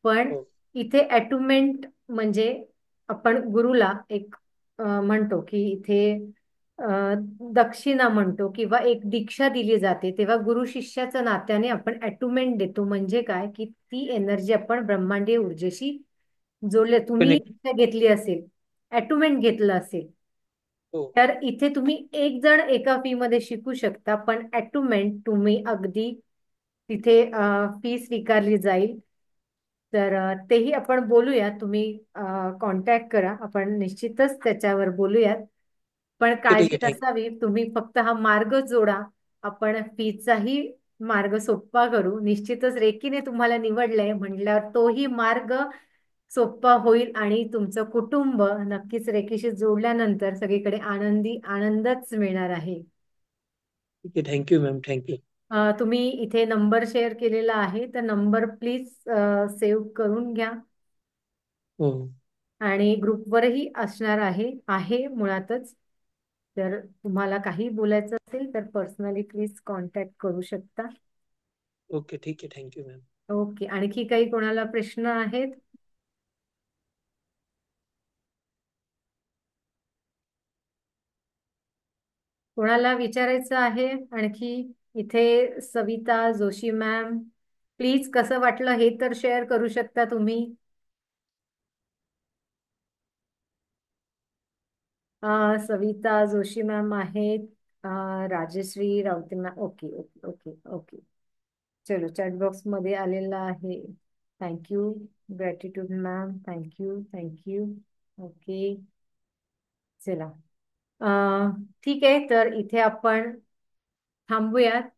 पण हो. इथे ॲटुमेंट म्हणजे आपण गुरुला एक म्हणतो की इथे अ, दक्षिणा म्हणतो किंवा एक दीक्षा दिली जाते, तेव्हा गुरु शिष्याच्या नात्याने आपण ॲटुमेंट देतो. म्हणजे काय की ती एनर्जी आपण ब्रह्मांडीय ऊर्जेशी जोडले. तुम्ही कनेक्ट. दीक्षा घेतली असेल, ॲटुमेंट घेतलं असेल, हो. तर इथे तुम्ही एक जण एका फी मध्ये शिकू शकता. पण ॲटुमेंट तुम्ही अगदी तिथे फी स्वीकारली जाईल. तर तेही आपण बोलूयात. तुम्ही कॉन्टॅक्ट करा, आपण निश्चितच त्याच्यावर बोलूयात. पण ठीक आहे, काळजी ठीक आहे. नसावी, तुम्ही फक्त हा मार्ग जोडा. आपण फीचाही मार्ग सोपा करू. निश्चितच रेकीने तुम्हाला निवडलंय म्हटल्यावर तोही मार्ग सोपा होईल आणि तुमचं कुटुंब नक्कीच रेकीशी जोडल्यानंतर सगळीकडे आनंदच मिळणार आहे. ठीक आहे, थँक्यू मॅम, थँक्यू. तुम्ही इथे नंबर शेअर केलेला आहे, तर नंबर प्लीज सेव्ह करून घ्या. हो. आणि ग्रुपवरही असणार आहे मुळातच. जर तुम्हाला काही बोलायचं असेल तर पर्सनली प्लीज कॉन्टॅक्ट करू शकता. ओके, ठीक आहे, थँक्यू मॅम. ओके, आणखी काही कोणाला प्रश्न आहेत? कोणाला विचारायचं आहे आणखी? इथे सविता जोशी मॅम, प्लीज कसं वाटलं हे तर शेअर करू शकता तुम्ही. सविता जोशी मॅम आहेत. Rajshri Rawate ma'am, okay okay okay okay. चलो, चॅट बॉक्स मध्ये आलेला आहे. Thank you, gratitude ma'am, thank you thank you. Okay, चला. ठीक आहे, तर इथे आपण थांबूयात.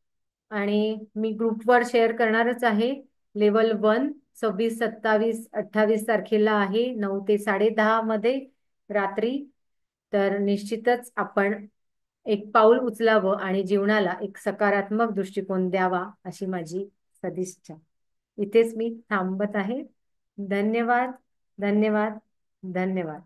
आणि मी ग्रुपवर शेअर करणारच आहे. लेवल 1 26, 27, 28 तारखेला आहे, 9 ते 10:30 मध्ये रात्री. तर निश्चितच आपण एक पाऊल उचलावं आणि जीवनाला एक सकारात्मक दृष्टिकोन द्यावा अशी माझी सदिच्छा. इथेच मी थांबत आहे. धन्यवाद, धन्यवाद, धन्यवाद.